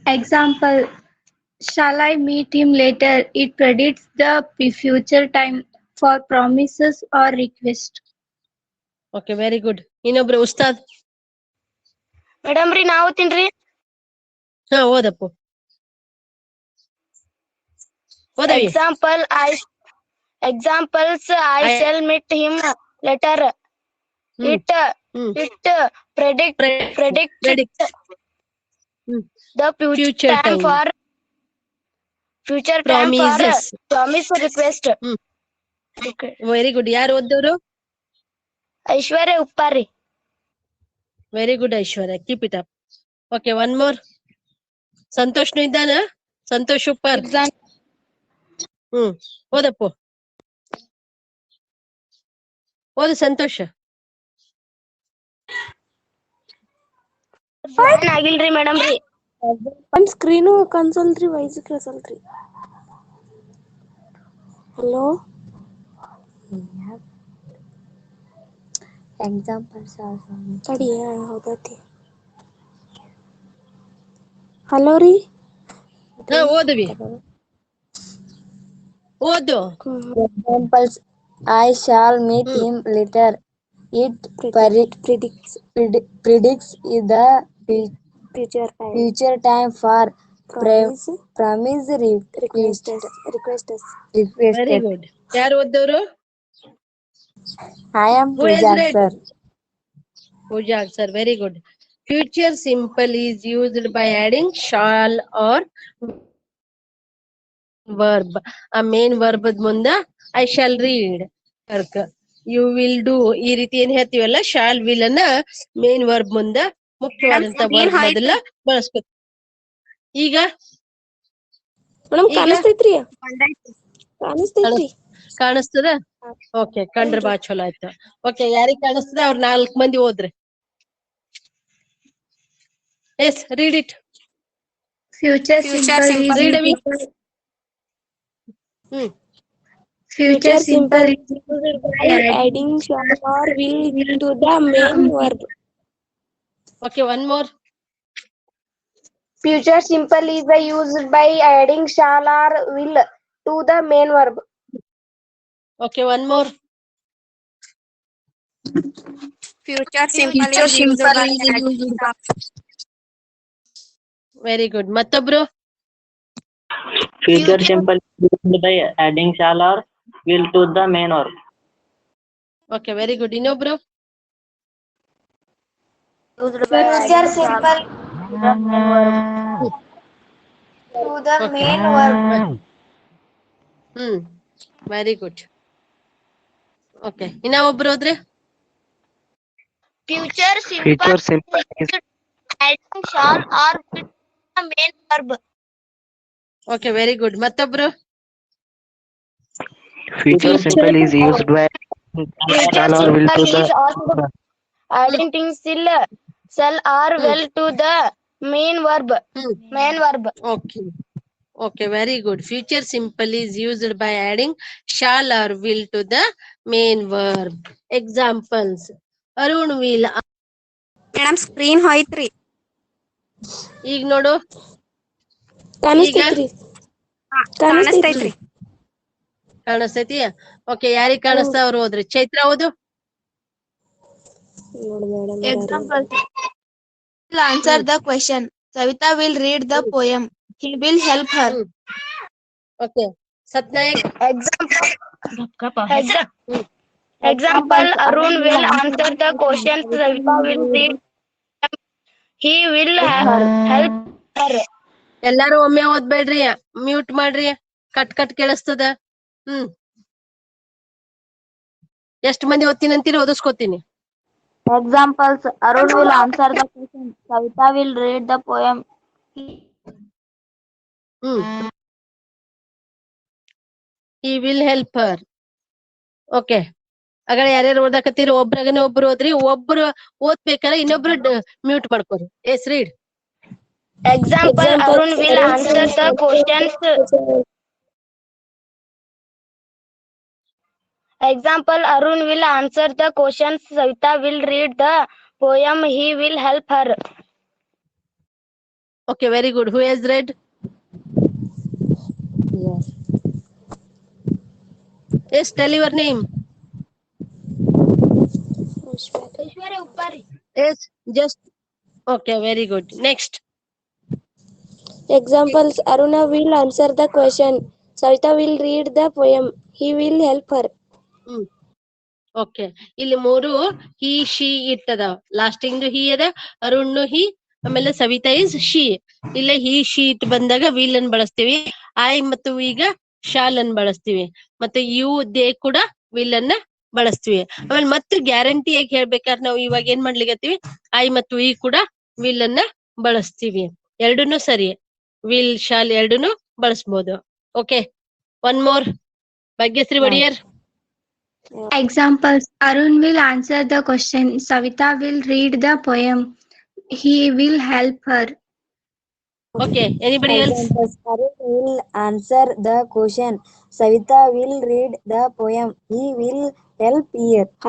Example: shall I meet him later? It predicts the future time for promises or request. Okay very good. ಇನ್ನೊಬ್ರು Ustad. Madam ರೀ ನಾವು ತಿನ್ರಿ. ಹಾ ಓದಪ್ಪು. ಓದವಿ. Examples: I shall meet him later. It predicts the future time for promise request. Very good. ಯಾರು ಓದ್ದವ್ರು? Aishwarya Uppari. Very good Aishwarya. Keep it up. Okay one more. ಸಂತೋಷ್ನು ಇದ್ದಾನ? ಸಂತೋಷ್ ಉಪ್ಪಾರ್. ಓದಪ್ಪು. ಓದು ಸಂತೋಷ. ಆಗಿಲ್ರಿ ಮೇಡಮ್ ರೀ. ಒಂದ್ ಸ್ಕ್ರೀನು ಕನ್ಸಲ್ರಿ ವೈಸ್ ಕನ್ಸಲ್ರಿ. ಹಲೋ ಎಕ್ಸಾಂಪಲ್ಸ್ ತಡಿ ಹೌದತಿ. ಹಲೋ ರೀ. ಹಾ ಓದವಿ. ಓದು. Examples: I shall meet him later. It predicts the future time for promise requests. Very good. ಯಾರು ಓದ್ದವ್ರು? I am Pujag sir. Pujag sir. Very good. Future simple is used by adding shall or verb. A main verb ಮುಂದ I shall read. You will do ಈ ರೀತಿ ಏನ್ ಹೇಳ್ತೀವಲ್ಲ shall will ಅನ್ನ main verb ಮುಂದ ಮುಖ್ಯವಾದಂತ verb ಮೊದಲ ಬಳಸ್ಬೇಕು. ಈಗ ಮೇಡಮ್ ಕಾಣಿಸ್ತೈತ್ರಿ ಕಾಣಿಸ್ತದ? ಓಕೆ, ಕಂಡ್ರೆ ಬಾ ಚಲೋ ಆಯ್ತು. ಓಕೆ, ಯಾರಿಗ್ ಕಾಣಿಸ್ತದ ಅವ್ರ 4 ಮಂದಿ ಹೋದ್ರಿ. Yes, read it. Future simple Read is Avi. Future simple is used by adding shall or will to the main verb. Okay, one more. Future simple is used by adding shall or will to the main verb. Okay, one more. Future simple is used by adding Very good. ಮತ್ತೊಬ್ರು? Future simple is used by adding shall or will to the main verb. Okay, very good. ಇನ್ನೊಬ್ರು? Future simple to the main verb. Very good. Okay, ಇನ್ನ ಒಬ್ರು ಹೋದ್ರೆ? Future Future simple is adding shall or will to the main verb. Okay, very good. ಮತ್ತೊಬ್ರು? future simple is used by shall or will to the Adding things shall or will to the main verb. Main verb. Okay. Okay, very good. Future simple is used by adding shall or will to the main verb. Examples. Arun will. Madam screen ಹೋಯ್ತ್ರಿ. ಈಗ ನೋಡು. ಕಾಣಿಸ್ತೈತ್ರಿ. ಕಾಣಿಸ್ತೈತಿ? Okay, ಯಾರಿಗ್ ಕಾಣಿಸ್ತಾ ಅವ್ರು ಹೋದ್ರಿ. ಚೈತ್ರ ಓದು. Example. Will answer the question. Savita will read the poem. He will help her. Okay. Satnaik. Example. Arun will answer the question. Savita will read. He will help her. ಎಲ್ಲಾರು ಒಮ್ಮೆ ಓದ್ಬೇಡ್ರಿ, ಮ್ಯೂಟ್ ಮಾಡ್ರಿ, cut ಕೇಳಿಸ್ತದ. ಎಷ್ಟ್ ಮಂದಿ ಓದ್ತೀನಂತೀರಿ? ಓದಿಸ್ಕೊತೀನಿ. Examples. Arun will answer the question. Savita will read the poem. He will help her. Okay. ಆಗ ಯಾರ್ಯಾರು ಓದಾಕತ್ತೀರಿ? ಒಬ್ರಾಗನೆ ಒಬ್ರು ಓದ್ರಿ. ಒಬ್ರು ಓದ್ಬೇಕಾದ್ರೆ ಇನ್ನೊಬ್ರು ಮ್ಯೂಟ್ ಮಾಡ್ಕೋರಿ. Yes, read. Example. Arun will answer the questions. Example. Arun will answer the questions. Savita will read the poem. He will help her. Okay, very good. Who has read? Yes, tell your name. Yes, just. Okay, very good. Next. Examples. Aruna will answer the question. Savita will read the poem. He will help her. Okay, ಇಲ್ಲಿ 3 he she ಇಟ್ಟದ. Lasting ಹಿ ಅದ, ಅರುಣ್ ಹಿ, ಆಮೇಲೆ Savita is she. ಇಲ್ಲ he she it ಬಂದಾಗ will ಅನ್ ಬಳಸ್ತೀವಿ. I ಮತ್ತು ಈಗ shawl ಅನ್ ಬಳಸ್ತೀವಿ. ಮತ್ತೆ ಯು ದೇ ಕೂಡ ವಿಲ್ ಅನ್ನ ಬಳಸ್ತೀವಿ. ಆಮೇಲೆ ಮತ್ತೆ ಗ್ಯಾರಂಟಿಯಾಗಿ ಹೇಳ್ಬೇಕಾದ್ರೆ ನಾವು ಇವಾಗ ಏನ್ ಮಾಡ್ಲಿಕತ್ತೀವಿ? ಐ ಮತ್ತು ಈ ಕೂಡ ವಿಲ್ ಅನ್ನ ಬಳಸ್ತೀವಿ. ಎರಡೂನು ಸರಿ. ವಿಲ್ ಶಾಲ್ ಎರಡೂನು ಬಳಸ್ಬೋದು. Okay, one more. Bhagyashree Odeyar. Examples. Arun will answer the question. Savita will read the poem. He will help her. Okay, anybody else? Arun will answer the question. Savita will read the poem. He will help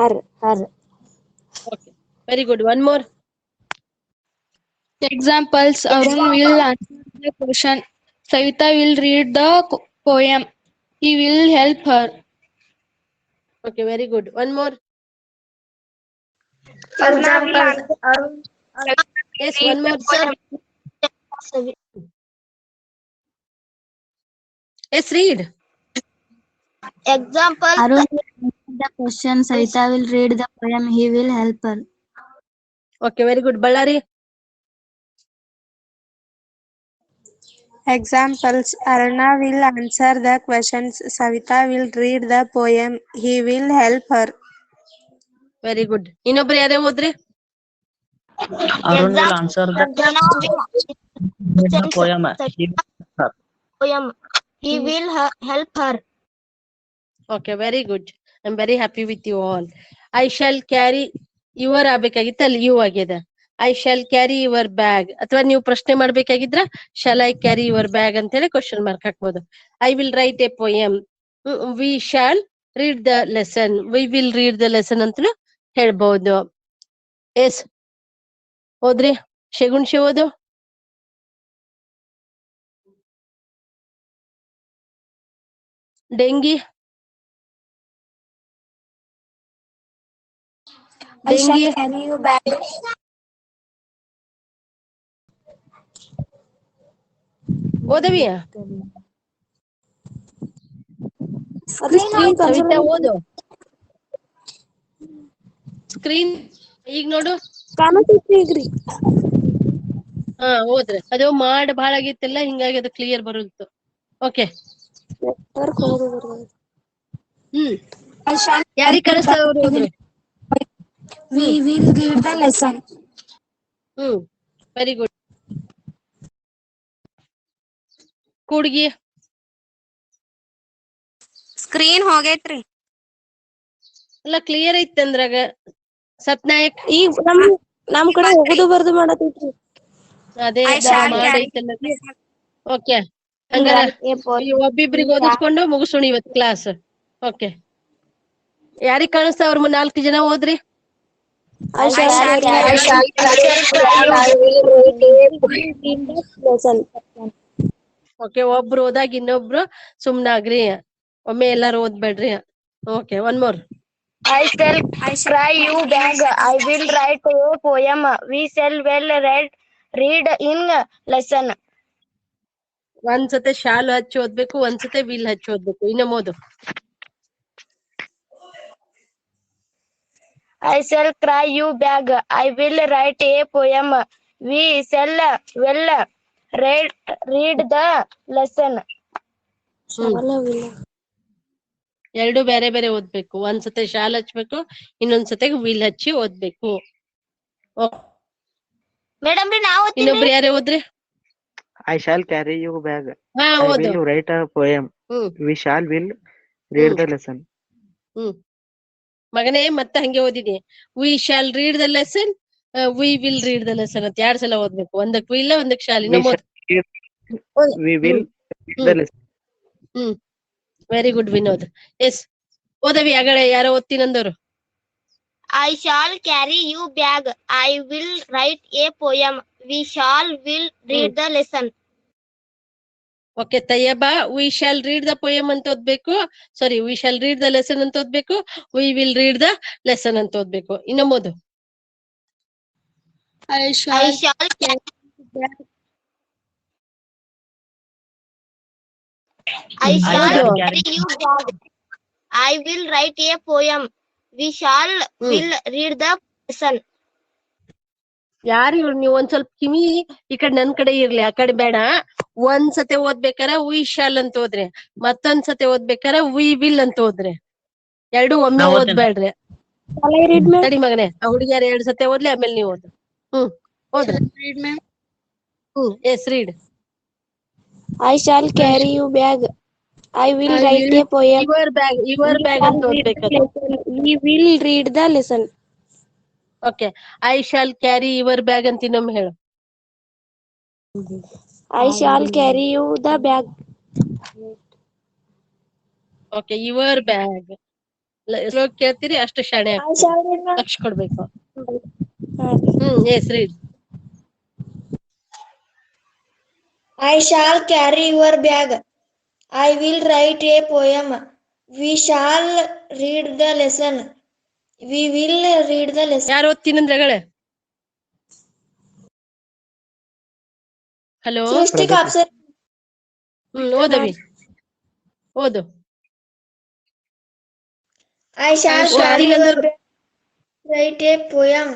her. Okay, very good. One more. Examples. Arun will answer the question. Savita will read the poem. He will help her. Okay, very good. One more. Yes, one more, sir. Yes, read. Example. Arun will answer the question. Savita will read the poem. He will help her. Okay, very good. Ballari. Examples. Aruna will answer the questions. Savita will read the poem. He will help her. Very good. ಇನ್ನೊಬ್ರು ಯಾರೇ ಓದ್ರಿ? Arun will answer the poem. He will help her. Okay, very good. I'm very happy with you all. I shall carry your ಆಗ್ಬೇಕಾಗಿತ್ತಲ್ಲ, you ಆಗಿದೆ. I shall carry your bag. ಅಥವಾ ನೀವು ಪ್ರಶ್ನೆ ಮಾಡ್ಬೇಕಾಗಿದ್ರ shall I carry your bag ಅಂತ ಹೇಳಿ question mark ಹಾಕ್ಬೋದು. I will write a poem. We shall read the lesson. We will read the lesson ಅಂತಲೂ ಹೇಳ್ಬಹುದು. ಎಸ್ ಹೋದ್ರಿ ಶಗುಣ್ಶಿ ಓದು. Dengi I shall carry you back. ಓದವಿಯ ಸವಿತಾ ಓದು. ಸ್ಕ್ರೀನ್ ಈಗ ನೋಡು. ಹಾ ಓದ್ರಿ. ಅದು ಮಾಡ್ ಬಾಳ ಆಗಿತ್ತಲ್ಲ, ಹಿಂಗಾಗಿ ಅದು ಕ್ಲಿಯರ್ ಬರುತ್ತು. ಓಕೆ ಯಾರಿಗ್ ಕಳಿಸ್ತಾವ್ರು ಓದ್ರಿ. We will read the lesson. Very good. Kudgi screen ಹೋಗೈತ್ರಿ. ಎಲ್ಲ ಕ್ಲಿಯರ್ ಐತಿ ಅಂದ್ರಾಗ. ಸತ್ನಾಯಕ್ ಈಗ ನಮ್ ಕಡೆ ಹೋಗುದು ಬರ್ದು ಮಾಡತೈತ್ರಿ. ಅದೇ ಮಾಡೈತಲ್ಲ. ಓಕೆ ಹಂಗಾರ ಒಬ್ಬಿಬ್ರಿಗೆ ಓದಿಸ್ಕೊಂಡು ಮುಗಿಸೋಣ ಇವತ್ ಕ್ಲಾಸ್. ಓಕೆ ಯಾರಿಗ್ ಕಾಣಿಸ್ತಾ ಅವ್ರ 4 ಜನ ಓದ್ರಿ. ಓಕೆ ಒಬ್ರು ಓದಾಗ ಇನ್ನೊಬ್ರು ಸುಮ್ನಾಗ್ರಿ. ಒಮ್ಮೆ ಎಲ್ಲಾರು ಓದ್ಬೇಡ್ರಿ. Okay one more. I shall cry you back. I will write a poem. We shall well read in lesson. ಒಂದ್ಸತೆ ಶಾಲು ಹಚ್ಚಿ ಓದ್ಬೇಕು, ಒಂದ್ಸತೆ ವಿಲ್ ಹಚ್ಚಿ ಓದ್ಬೇಕು. ಇನ್ನೊಮ್ಮೋದು. I shall cry you back. I will write a poem. We shall well read the lesson. ಎರಡು ಬೇರೆ ಬೇರೆ ಓದ್ಬೇಕು. ಒಂದ್ಸತೆ shawl ಹಚ್ಬೇಕು, ಇನ್ನೊಂದ್ಸತೆ will ಹಚ್ಚಿ ಓದ್ಬೇಕು. ಮೇಡಮ್ ರೀ ನಾವು ಇನ್ನೊಬ್ರು ಯಾರೇ ಓದ್ರಿ. I shall carry you bag. ಹಾ I ಓದು. will write a poem. We shall will read the lesson. ಮಗನೇ ಮತ್ತೆ ಹಂಗೆ ಓದಿದಿ. We shall read the lesson, we will read the lesson ಅಂತ 2 ಸಲ ಓದ್ಬೇಕು. ಒಂದಕ್ ವಿಲ್, ಒಂದಕ್ shall. We will read the lesson. Very good Vinod. Yes ಓದವಿ. ಆಗಡೆ ಯಾರೋ ಓದ್ತೀನಂದವ್ರು. I shall carry you bag. I will write a poem. We shall will read the lesson. Okay Tayyaba we shall read the poem ಅಂತ ಓದ್ಬೇಕು. Sorry, we shall read the lesson ಅಂತ ಓದ್ಬೇಕು. We will read the lesson ಅಂತ ಓದ್ಬೇಕು. ಇನ್ನೊಮ್ಮೋದು. I shall carry you bag. I will write a poem. We shall will read the lesson. ಯಾರು ಇವ್ರು? ನೀವು ಒಂದ್ ಸ್ವಲ್ಪ ಕಿವಿ ಈ ಕಡೆ ನನ್ ಕಡೆ ಇರ್ಲಿ, ಆ ಕಡೆ ಬೇಡ. ಒಂದ್ಸತೆ ಓದ್ಬೇಕಾರ ವಿ ಶಾಲ್ ಅಂತ ಓದ್ರಿ, ಮತ್ತೊಂದ್ಸತೆ ಓದ್ಬೇಕಾರ ವಿ ವಿಲ್ ಅಂತ ಓದ್ರಿ. ಎರಡು ಒಮ್ಮೆ ಓದ್ಬೇಡ್ರಿ. ತಡಿ ಮಗನೇ, ಆ ಹುಡುಗಿಯಾರ 2 ಸತೆ ಓದ್ಲಿ, ಆಮೇಲೆ ನೀವು ಓದು. ಓದ್ರಿ. Yes read. I shall carry you bag. I will write a poem. Your bag ಅಂತ ಓದ್ಬೇಕದು. We will read the lesson. Okay I shall carry your bag ಅಂತ ಇನ್ನೊಮ್ಮೆ ಹೇಳು. I shall carry you the bag. Okay your bag. Slow ಕೇಳ್ತೀರಿ, ಅಷ್ಟು ಶಾಣೆ ಲಕ್ಷ ಕೊಡ್ಬೇಕು. Yes read. I shall carry your bag. I will write a poem. We shall read the lesson. We will read the lesson. ಯಾರು ಓದ್ತೀನಂದ್ರೆ ಗಳೇ? Hello ಓದವಿ, ಓದು. I shall carry your bag. Write a poem.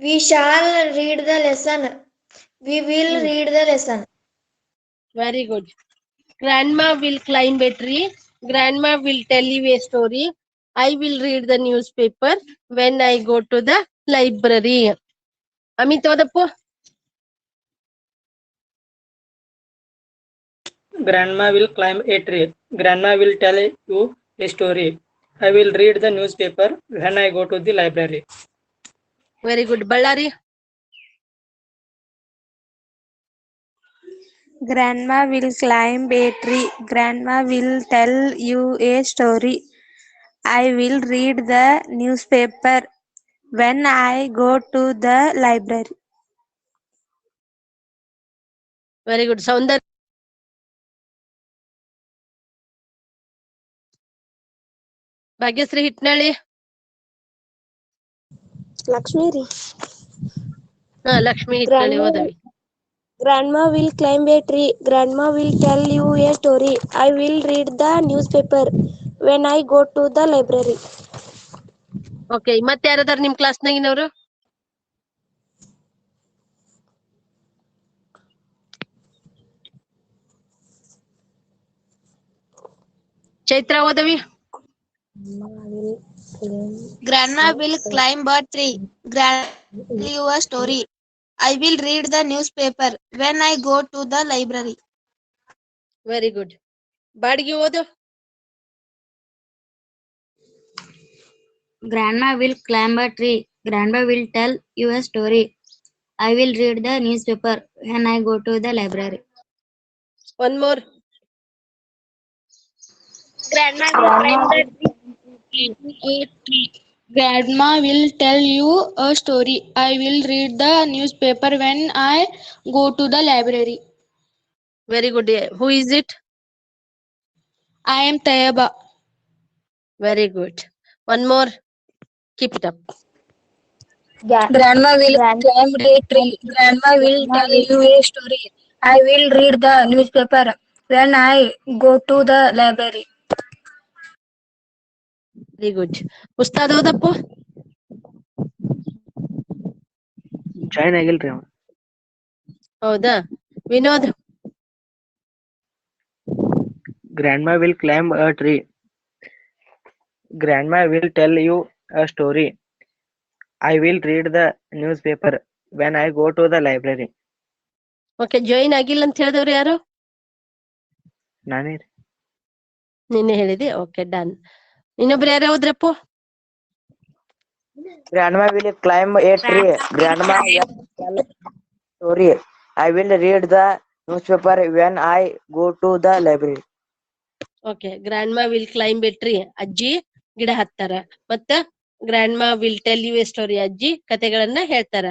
We shall read the lesson. We will read the lesson. Very good. Grandma will climb a tree. Grandma will tell you a story. I will read the newspaper when I go to the library. Amit ಓದಪ್ಪು. Grandma will climb a tree. Grandma will tell you a story. I will read the newspaper when I go to the library. Very good. Ballari. Grandma will climb a tree. Grandma will tell you a story. I will read the newspaper when I go to the library. Very good. Soundar. Bhagyashree Hitnalli. Lakshmi ರೀ. ಲಕ್ಷ್ಮಿ ಹಿಟ್ನಳ್ಳಿ ಓದವಿ. Grandma will climb a tree. Grandma will tell you a story. I will read the newspaper when I go to the library. Okay, ಮತ್ತೆ ಯಾರದಾರ ನಿಮ್ ಕ್ಲಾಸ್ನಾಗಿನವ್ರು? Chaitra ಓದವಿ. Grandma will climb a tree. Grandma will tell you a story. I will read the newspaper when I go to the library. Very good. ಬಾಡಿಗೆ ಓದು. Grandma will climb a tree. Grandma will tell you a story. I will read the newspaper when I go to the library. One more. Grandma will climb the tree. Grandma will tell you a story. I will read the newspaper when I go to the library. Very good. Who is it? I am Tayaba. Very good. One more. Keep it up. Grandma will climb a tree. Grandma will tell you a story. I will read the newspaper when I go to the library. Very good. Ustad ಓದಪ್ಪು. Join ಆಗಿಲ್ರಿ ಅವ. ಹೌದಾ? Vinod. Grandma will climb a tree. Grandma will tell you a story. I will read the newspaper when I go to the library. Okay, join ಆಗಿಲ್ಲ ಅಂತ ಹೇಳಿದವ್ರು ಯಾರು? ನಾನೇ ರೀ. ನಿನ್ನೆ ಹೇಳಿದೆ. Okay, done. ಇನ್ನೊಬ್ರು ಯಾರು ಹೋದ್ರಪ್ಪು? Grandma will climb a tree. Grandma will tell a story. I will read the newspaper when I go to the library. Okay, grandma will climb a tree. ಅಜ್ಜಿ ಗಿಡ ಹತ್ತಾರ. ಮತ್ತ grandma will tell you a story. ಅಜ್ಜಿ ಕತೆಗಳನ್ನ ಹೇಳ್ತಾರ.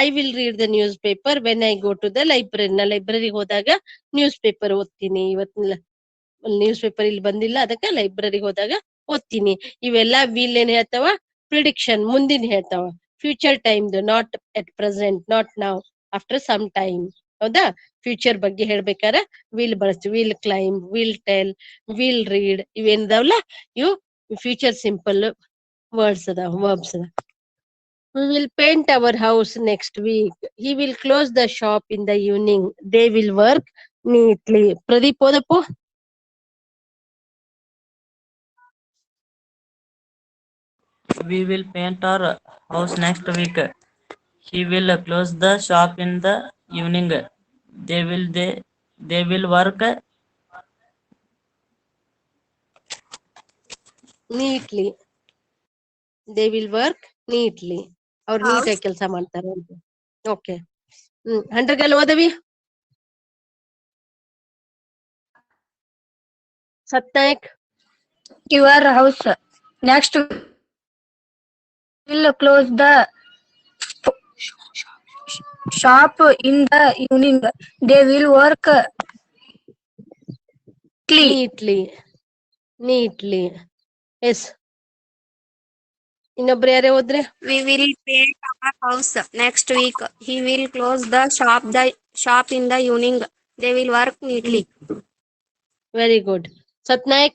I will read the newspaper when I go to the library. ನಾ ಲೈಬ್ರರಿಗೆ ಹೋದಾಗ ನ್ಯೂಸ್ ಪೇಪರ್ ಓದ್ತೀನಿ. ಇವತ್ತಿನ ನ್ಯೂಸ್ ಪೇಪರ್ ಇಲ್ಲಿ ಬಂದಿಲ್ಲ, ಅದಕ್ಕೆ ಲೈಬ್ರರಿಗೆ ಹೋದಾಗ ಓದ್ತೀನಿ. ಇವೆಲ್ಲಾ ವಿಲ್ ಏನ್ ಹೇಳ್ತಾವ? ಪ್ರಿಡಿಕ್ಷನ್, ಮುಂದಿನ ಹೇಳ್ತಾವ. ಫ್ಯೂಚರ್ ಟೈಮ್ದು, not at present, not now, after some time. ಹೌದಾ? ಫ್ಯೂಚರ್ ಬಗ್ಗೆ ಹೇಳ್ಬೇಕಾರ ವಿಲ್ ಬಳಸ್ತೀವಿ. Will climb, will tell, will read, ಇವೇನಿದಾವಲ್ಲ ಇವು ಫ್ಯೂಚರ್ ಸಿಂಪಲ್ ವರ್ಡ್ಸ್ ಅದಾವ, ವರ್ಬ್ಸ್ ಅದಾವ. We will paint our house next week. He will close the shop in the evening. They will work neatly. Pradeep ಓದಪ್ಪು. We will paint our house next week. He will close the shop in the evening. They will work neatly. They will work neatly. ಅವ್ರು ನೀಟಾಗಿ ಕೆಲಸ ಮಾಡ್ತಾರೆ ಅಂತ. Okay, ಹಂಡ್ರಗಲ್ ಓದವಿ. ಸತ್ನಾಯಕ್. Your house next will close the shop in the evening. They will work neatly. Yes. ಇನ್ನೊಬ್ರು ಯಾರೇ ಹೋದ್ರೆ? We will paint our house next week. He will close the shop in the evening. They will work neatly. Very good. Satnaik.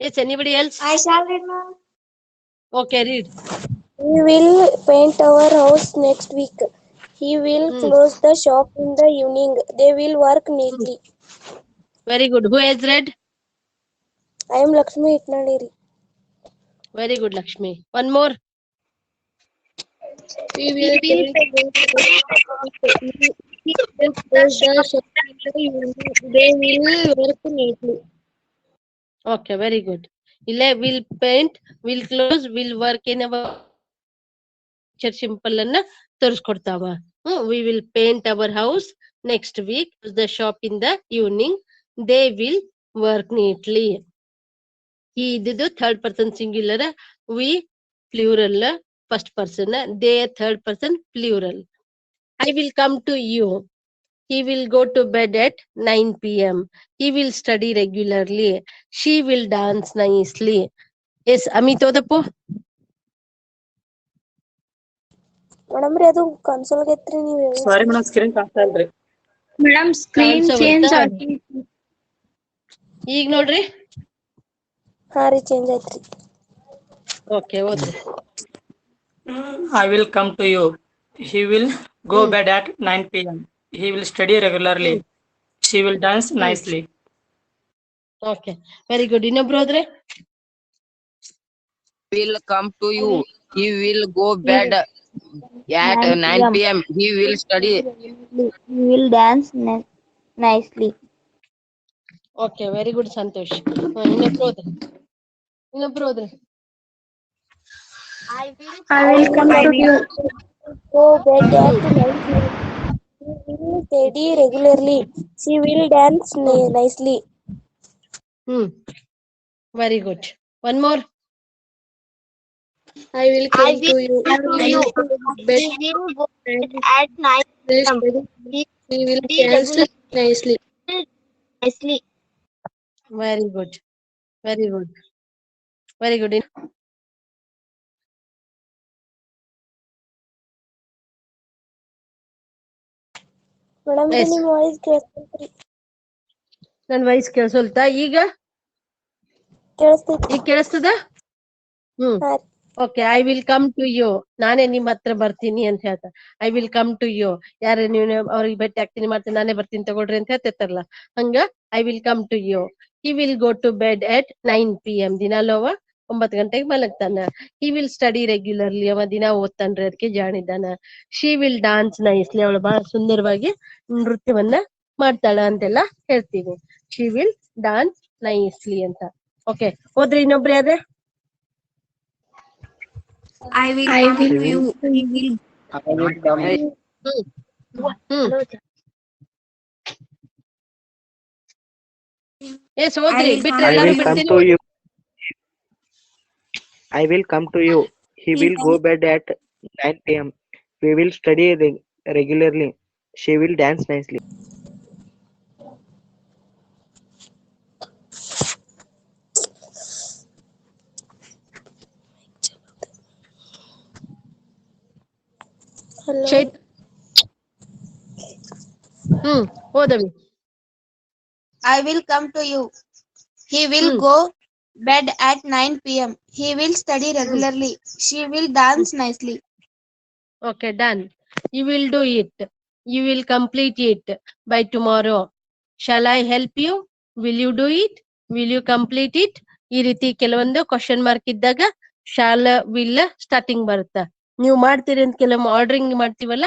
Yes, anybody else? I shall read now. Okay, read. We will paint our house next week. He will close the shop in the evening. They will work neatly. Very good. Who has read? I am Lakshmi Itnadiri. Very good, Lakshmi. One more. We will close the shop in the evening. They will work neatly. Okay, very good. Will paint, will close, will work in our simple ಅನ್ನ ತೋರಿಸ್ಕೊಡ್ತಾವ. We will paint our house next week. The shop in the evening. They will work neatly. He ಇದ್ದಿದ್ದು third person singular. We plural first person. They third person plural. I will come to you. He will go to bed at 9 p.m. He will study regularly. She will dance nicely. Yes, Amit Odapo. Madam ರೀ ಅದು console ಆಗೈತ್ರಿ ನೀವು sorry madam screen ಕಾಣ್ತಾ ಇಲ್ರಿ madam screen change ಈಗ ನೋಡ್ರಿ ಹಾ ರೀ ಚೇಂಜ್ ಆಯ್ತ್ರಿ ಓಕೆ ಓದ್ರಿ I will come to you. He will go bed at 9 p.m. He will study regularly. She will dance nicely. Okay, very good. ಇನ್ನೊಬ್ರು ಹೋದ್ರೆ will come to you. He will go bed at 9 p.m. He will study. He will dance nicely. Okay, very good, Santosh. ಇನ್ನೊಬ್ರು ಹೋದ್ರೆ I will come to you. Go bed at 9 p.m. She will study regularly. She will dance nicely. Very good. One more. I will come to you. He will go at 9 p.m. He will dance nicely. Very good. Very good. Very good. Madam Yes. ನಿಮ್ಮ voice ಕೇಳಿಸ್ತೈತ್ರಿ ನನ್ನ voice ಕೇಳಿಸಲ್ತಾ ಈಗ ಕೇಳಿಸ್ತೈತಿ ಈಗ ಕೇಳಿಸ್ತದ okay I will come to you ನಾನೇ ನಿಮ್ ಹತ್ರ ಬರ್ತೀನಿ ಅಂತ ಹೇಳ್ತಾ I will come to you ಯಾರ ನೀವು ಅವ್ರಿಗೆ ಭೇಟಿ ಆಗ್ತೀನಿ ಮಾಡ್ತೀನಿ ನಾನೇ ಬರ್ತೀನಿ ತಗೊಳ್ರಿ ಅಂತ ಹೇಳ್ತಿರ್ತಾರಲ್ಲ ಹಂಗ I will come to you he will go to bed at 9 p.m. ದಿನಾಲು ಅವ 9 ಗಂಟೆಗೆ ಮಲಗ್ತಾನ ಹಿ ವಿಲ್ ಸ್ಟಡಿ ರೆಗ್ಯುಲರ್ಲಿ ಅವ ದಿನ ಓದ್ತಾನ್ರಿ ಅದಕ್ಕೆ ಜಾಣಿದ್ದಾನ ಶಿ ವಿಲ್ ಡಾನ್ಸ್ ನೈಸ್ಲಿ ಅವಳು ಬಹಳ ಸುಂದರವಾಗಿ ನೃತ್ಯವನ್ನ ಮಾಡ್ತಾಳ ಅಂತೆಲ್ಲ ಹೇಳ್ತೀವಿ ಶಿ ವಿಲ್ ಡಾನ್ಸ್ ನೈಸ್ಲಿ ಅಂತ ಓಕೆ ಹೋದ್ರಿ ಇನ್ನೊಬ್ರು ಯಾರೇ I will come to you. He will Yes, ಹೋದ್ರಿ ಬಿಟ್ರೆ I ಎಲ್ಲಾರು will come ಬಿಡ್ತೀನಿ to you. I will come to you. He will go bed at 9 p.m. We will study regularly. She will dance nicely. Hello. ಹೋದವಿ I will come to you. He will go bed at 9 p.m. He will study regularly. She will dance nicely. Okay, done. You will do it. You will complete it by tomorrow. Shall I help you? Will you do it? Will you complete it? ಈ ರೀತಿ ಕೆಲವೊಂದು question mark ಇದ್ದಾಗ ಶಾಲ will starting ಬರುತ್ತ ನೀವು ಮಾಡ್ತೀರಿ ಅಂತ ಕೆಲವೊಮ್ಮೆ ordering ಮಾಡ್ತೀವಲ್ಲ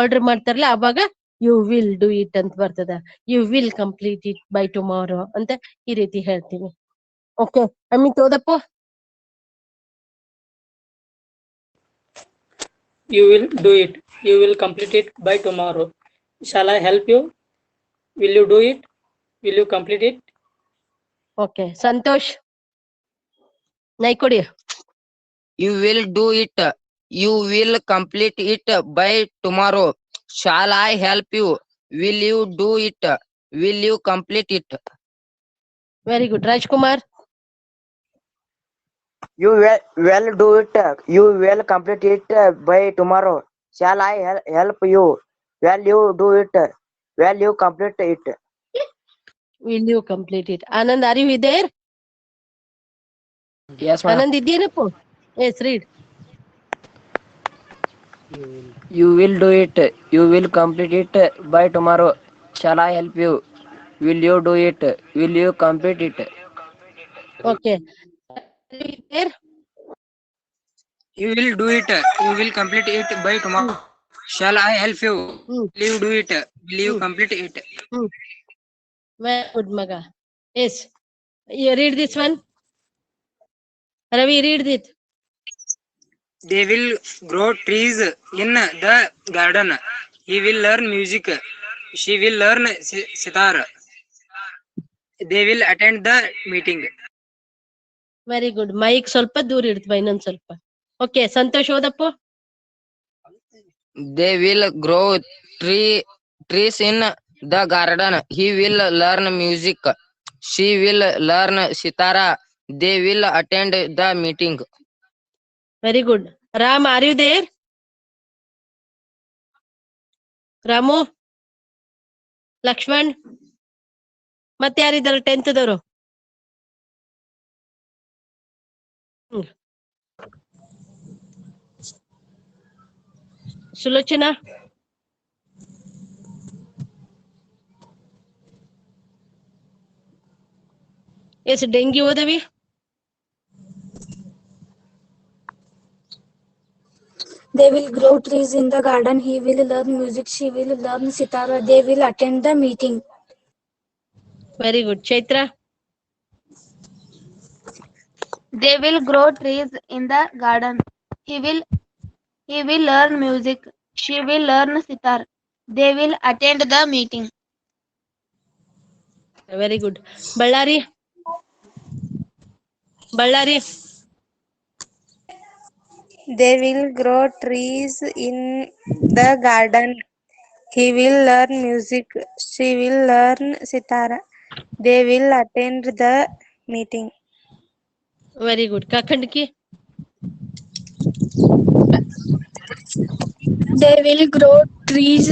ಆರ್ಡರ್ ಮಾಡ್ತಾರಲ್ಲ ಅವಾಗ ಯು ವಿಲ್ ಡೂ ಇಟ್ ಅಂತ ಬರ್ತದ you will complete it by tomorrow ಅಂತ ಈ ರೀತಿ ಹೇಳ್ತೀವಿ ಓಕೆ ಅಮಿತ್ ಓದಪ್ಪ You will do it. You will complete it by tomorrow. Shall I help you? Will you do it? Will you complete it? Okay Santosh Naikodi You will do it. You will complete it by tomorrow. Shall I help you? Will you do it? Will you complete it? Very good Rajkumar You will do it. You will complete it by tomorrow. Shall I help you? Will you do it? Will you complete it? Will you complete it Anand are you there Yes, ma'am. Anand ಇದೆಯೇನಪ್ಪ yes read You will do it. You will complete it by tomorrow. Shall I help you? Will you do it? Will you complete it? Okay. There. You will do it. You will complete it by tomorrow. Shall I help you? Will you do it? Will you complete it? Very good, Maga. Yes. You read this one. Ravi, read it. They will grow trees in the garden. He will learn music. She will learn sitar. They will attend the meeting. Very good. Mic ಸ್ವಲ್ಪ ದೂರ ಇಡ್ತವ ಇನ್ನೊಂದ್ ಸ್ವಲ್ಪ. Okay, Santosh ಓದಪ್ಪ. They will grow trees in the garden. He will learn music. She will learn sitara. They will attend the meeting. Very good. Ram, are you there? Ramu, Lakshman, ಮತ್ತೆ ಯಾರಿದ್ದಾರೆ 10th ದವರು? Sulochana, yes Dengi ಓದವಿ? They will grow trees in the garden. He will learn music. She will learn sitar. They will attend the meeting. Very good. Chaitra? They will grow trees in the garden. He will learn music. She will learn sitar. They will attend the meeting. Very good. Ballari? Ballari? They will grow trees in the garden. He will learn music. She will learn sitara. They will attend the meeting. Very good. Kakandki? They will grow trees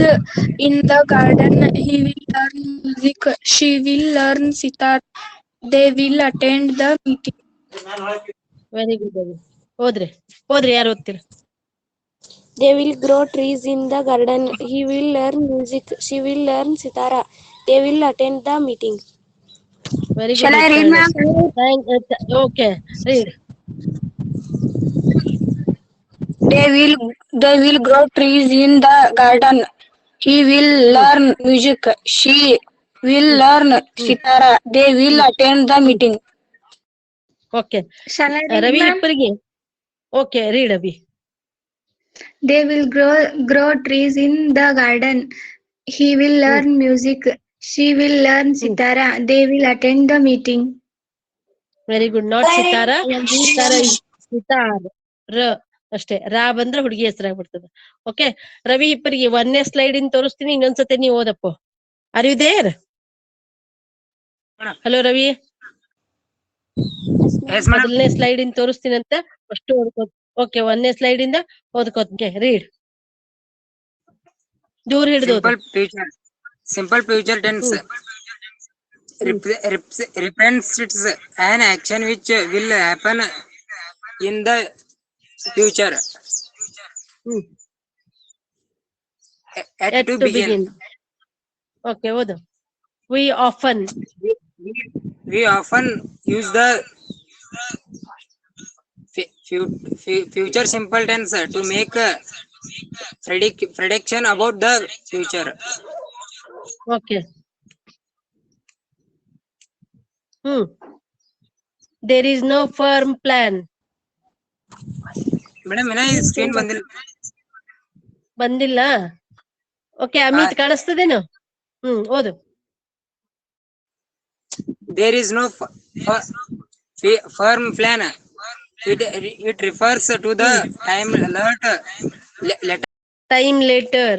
in the garden. He will learn music. She will learn sitar. They will attend the meeting. Very good. ಹೋದ್ರಿ ಯಾರು ಓದ್ತೀರ? They will grow trees in the garden. He will learn music. She will learn sitara. They will attend the meeting. Very good. Shall I read, ma'am? Okay, read. They will grow trees in the garden. He will learn music. She will learn sitara. They will attend the meeting. Okay. Shall I read, Ravi ma'am? ಇಬ್ಬರಿಗೆ? Okay, read Abhi. They will grow trees in the garden. He will learn music. She will learn sitara. They will attend the meeting. Very good. Not Sithara, sitar ರ ಅಷ್ಟೇ. ರಾ ಬಂದ್ರೆ ಹುಡುಗಿ ಹೆಸರಾಗ್ಬಿಡ್ತದೆ. Okay, Ravi ಇಬ್ಬರಿಗೆ 1ನೇ slide ಇನ್ ತೋರಿಸ್ತೀನಿ, ಇನ್ನೊಂದ್ಸತಿ ನೀವು ಓದಪ್ಪ. Are you there? Hello Ravi. ಮೊದಲನೇ ಸ್ಲೈಡ್ ಇನ್ ತೋರಿಸ್ತೀನಿ ಅಂತ ಅಷ್ಟು ಓದ್ಕೋ. ಓಕೆ, 1ನೇ ಸ್ಲೈಡ್ ಇಂದ ಓದ್ಕೋಕೆ. ರೀಡ್. ದೂರ ಹಿಡಿದು Simple future tense represents an action which will happen in the future. At to begin. Okay, ಓದು. We often use the future simple tense to make a prediction about the future. Okay. There is no firm plan. Madam, screen ಬಂದಿಲ್ಲ. Okay, Amit ಕಾಣಿಸ್ತದೇನು? ಓದು. There is no firm plan. It refers to the time later.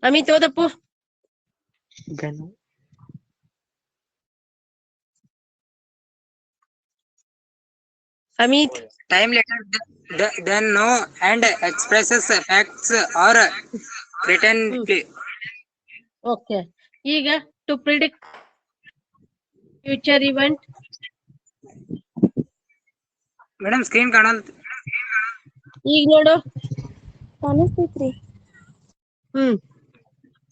Amit ಓದಪ್ಪು. Amit. Time later than no and expresses facts or pretendly. Okay, ಈಗ to predict future event. Madam screen ಕಾಣಲ್ಲ. ಈಗ ನೋಡು. ಕಾಣಿಸ್ತೈತ್ರಿ.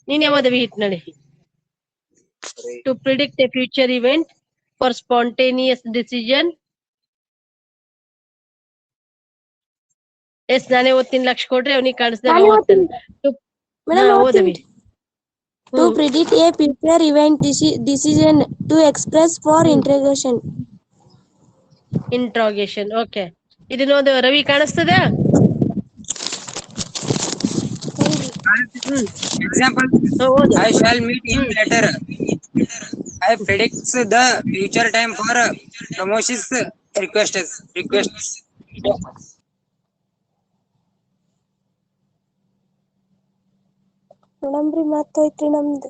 ನೀನ್ ಯಾವ್ದವಿ ಹಿಟ್ ನಡಿ. To predict a future event for spontaneous decision. Yes ನಾನೇ ಓದ್ತೀನಿ, ಲಕ್ಷ ಕೊಡ್ರಿ ಅವ್ನಿಗೆ ಕಾಣಿಸ್ದಾಗ ನಾನೇ ಓದ್ತಾನೆ. ಮೇಡಮ್ ಓದವಿ. To predict a future event decision to express for interrogation. Interrogation. Okay, ಇದನ್ನೋದು ರವಿ ಕಾಣಿಸ್ತದ? Example, I shall meet him later. I predicts the future time for promotions requests. Madam ರೀ ಮತ್ತೋಯ್ತ್ರಿ ನಮ್ದು.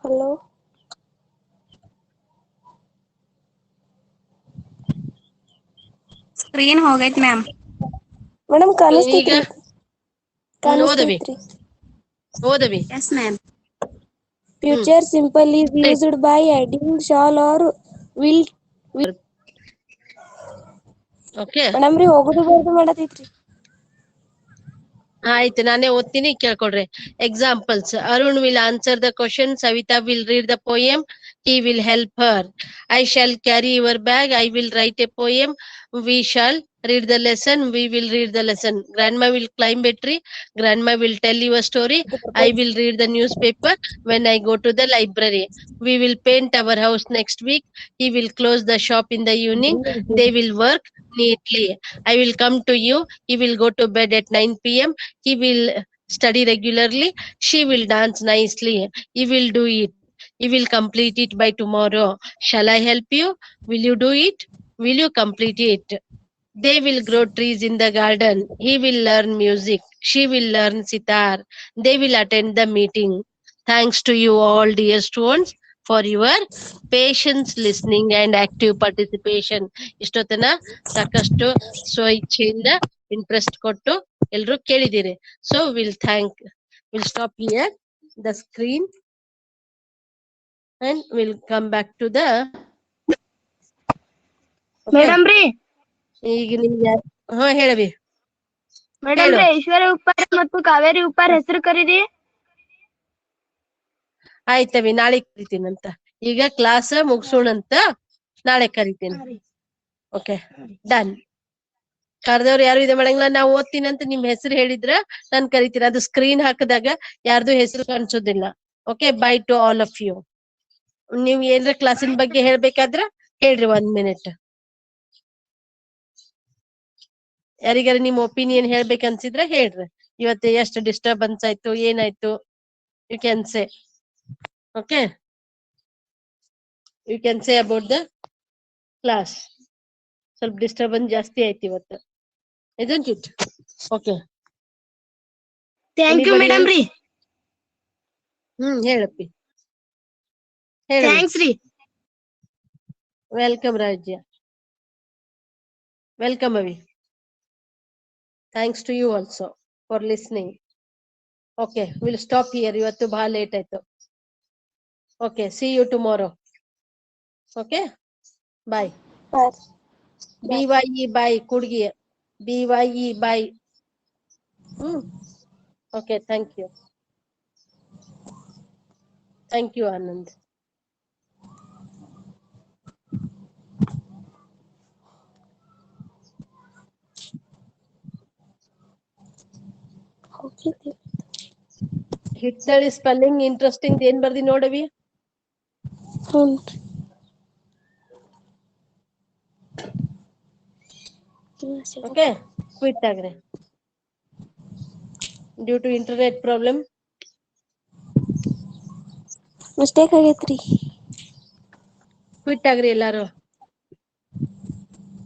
ಹಲೋ ಸ್ಕ್ರೀನ್ ಹೋಗೈತ್ ಮ್ಯಾಮ್. ಮೇಡಮ್ ಕಾಣಿಸ್ತೈತ್ರಿ. ಓದವಿ. Yes ma'am. Future simple is used by adding shall or will. Okay madam ರೀ ಹೋಗುದು ಬರ್ದು ಮಾಡತೈತ್ರಿ. ಆಯ್ತು, ನಾನೇ ಓದ್ತೀನಿ, ಕೇಳ್ಕೊಡ್ರಿ. Examples: Arun will answer the question, Savita will read the poem, he will help her. I shall carry your bag, I will write a poem, we shall read the lesson, we will read the lesson. Grandma will climb a tree, grandma will tell you a story, I will read the newspaper when I go to the library. We will paint our house next week, he will close the shop in the evening, they will work neatly. I will come to you, he will go to bed at 9 p.m, he will study regularly, she will dance nicely, he will do it, he will complete it by tomorrow. Shall I help you? Will you do it? Will you complete it? They will grow trees in the garden, he will learn music, she will learn sitar, they will attend the meeting. Thanks to you all, dear students, for your patience, listening and active participation. ಇಷ್ಟೊತ್ತನ ಸಾಕಷ್ಟು ಸ್ವಇಚ್ಛೆಯಿಂದ interest ಕೊಟ್ಟು ಎಲ್ರು ಕೇಳಿದಿರಿ. So will stop here the screen and we'll come back to the madam ರೀ ಈಗ ನಿಮ್ಗೆ ಹೇಳವಿ. Madam ರೀ ಐಶ್ವರ್ಯ ಉಪ್ಪಾರ್ ಮತ್ತು ಕಾವೇರಿ ಉಪ್ಪಾರ್ ಹೆಸರು ಕರೀರಿ. ಆಯ್ತವಿ, ನಾಳೆ ಕರಿತೀನಂತ. ಈಗ ಕ್ಲಾಸ್ ಮುಗಿಸೋಣಂತ, ನಾಳೆ ಕರಿತೀನಿ. Okay done. ಕರೆದವ್ರು ಯಾರು ಇದೆ ಮಾಡಂಗಿಲ್ಲ, ನಾವು ಓದ್ತೀನಂತ ನಿಮ್ ಹೆಸರು ಹೇಳಿದ್ರ ನಾನ್ ಕರಿತೀನಿ. ಅದು ಸ್ಕ್ರೀನ್ ಹಾಕಿದಾಗ ಯಾರ್ದು ಹೆಸರು ಕಾಣಿಸೋದಿಲ್ಲ. Okay, bye to all of you. ನೀವ್ ಏನ್ರ ಕ್ಲಾಸಿನ ಬಗ್ಗೆ ಹೇಳ್ಬೇಕಾದ್ರ ಹೇಳ್ರಿ 1 minute. ಯಾರಿಗಾರ ನಿಮ್ ಒಪಿನಿಯನ್ ಹೇಳ್ಬೇಕು ಅನ್ಸಿದ್ರೆ ಹೇಳ್ರಿ. ಇವತ್ತು ಎಷ್ಟು ಡಿಸ್ಟರ್ಬೆನ್ಸ್ ಆಯ್ತು, ಏನಾಯ್ತು, you can say. Okay, you can say about the class. ಸ್ವಲ್ಪ ಡಿಸ್ಟರ್ಬೆನ್ಸ್ ಜಾಸ್ತಿ ಆಯ್ತು ಇವತ್ತು, isn't it? Okay. Thank you madam ರೀ. ಹೇಳಪ್ಪಿ. ಥ್ಯಾಂಕ್ಸ್ ರೀ. Welcome Rajya. Welcome Avi. Thanks to you also for listening. Okay, we'll stop here. ಇವತ್ತು ಬಹಳ ಲೇಟ್ ಆಯ್ತು. Okay, see you tomorrow. Okay, bye. BYE bye. Kudgi BYE bye. Okay, thank you. Thank you, Anand. Hittali spelling interesting ಏನ್ ಬರ್ದಿ ನೋಡವಿ. Okay, quit ಆಗ್ರಿ. Due to internet problem mistake ಆಗೈತ್ರಿ. Quit ಆಗ್ರಿ ಎಲ್ಲಾರು.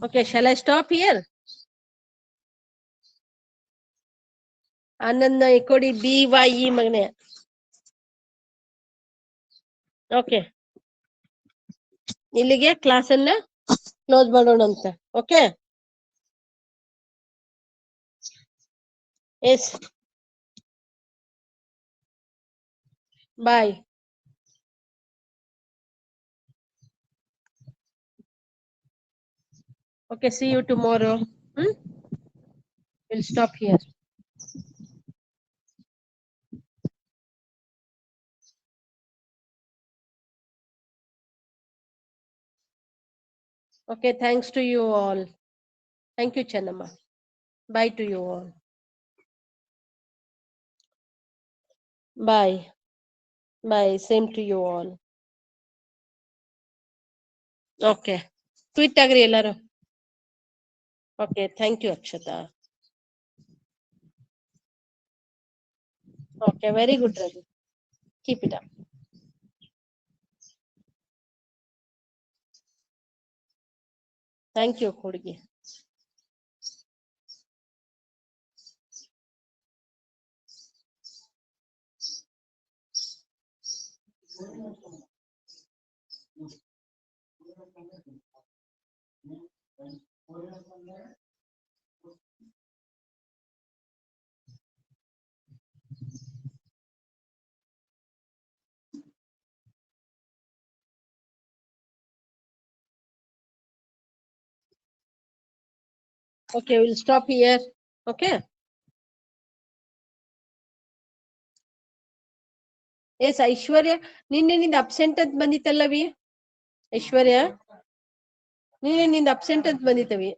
Okay, shall I stop here? Ananda ಕೊಡಿ BYE ಮಗನೆ. Okay, ಇಲ್ಲಿಗೆ class ಅನ್ನ ಕ್ಲೋಸ್ ಮಾಡೋಣ ಅಂತ. Okay, yes bye. Okay, see you tomorrow. We'll stop here. Okay, thanks to you all. Thank you, Channamma. Bye to you all. Bye. Bye. Same to you all. Okay. Tweet agri ellaru. Okay, thank you, Akshata. Okay, very good, Ravi. Keep it up. Thank you, Kurgi. Okay, we'll stop here. Okay. Yes, ಐಶ್ವರ್ಯ ನಿನ್ನೆ ನಿಂದ absent ಅಂತ ಬಂದಿತ್ತಲ್ಲವಿ ಐಶ್ವರ್ಯ ನಿನ್ನೆ ನಿಂದ absent ಅಂತ ಬಂದಿತ್ತವಿ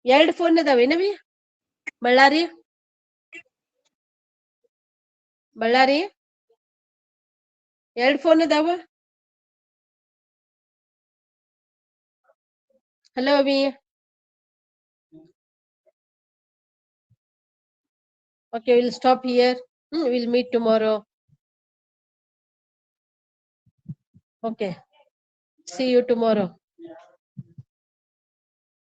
2 phone ಅದಾವೇನವಿ Ballari 2 phone ಅದಾವ hello ಅವಿ Okay, we'll stop here. We'll meet tomorrow. Okay. See you tomorrow.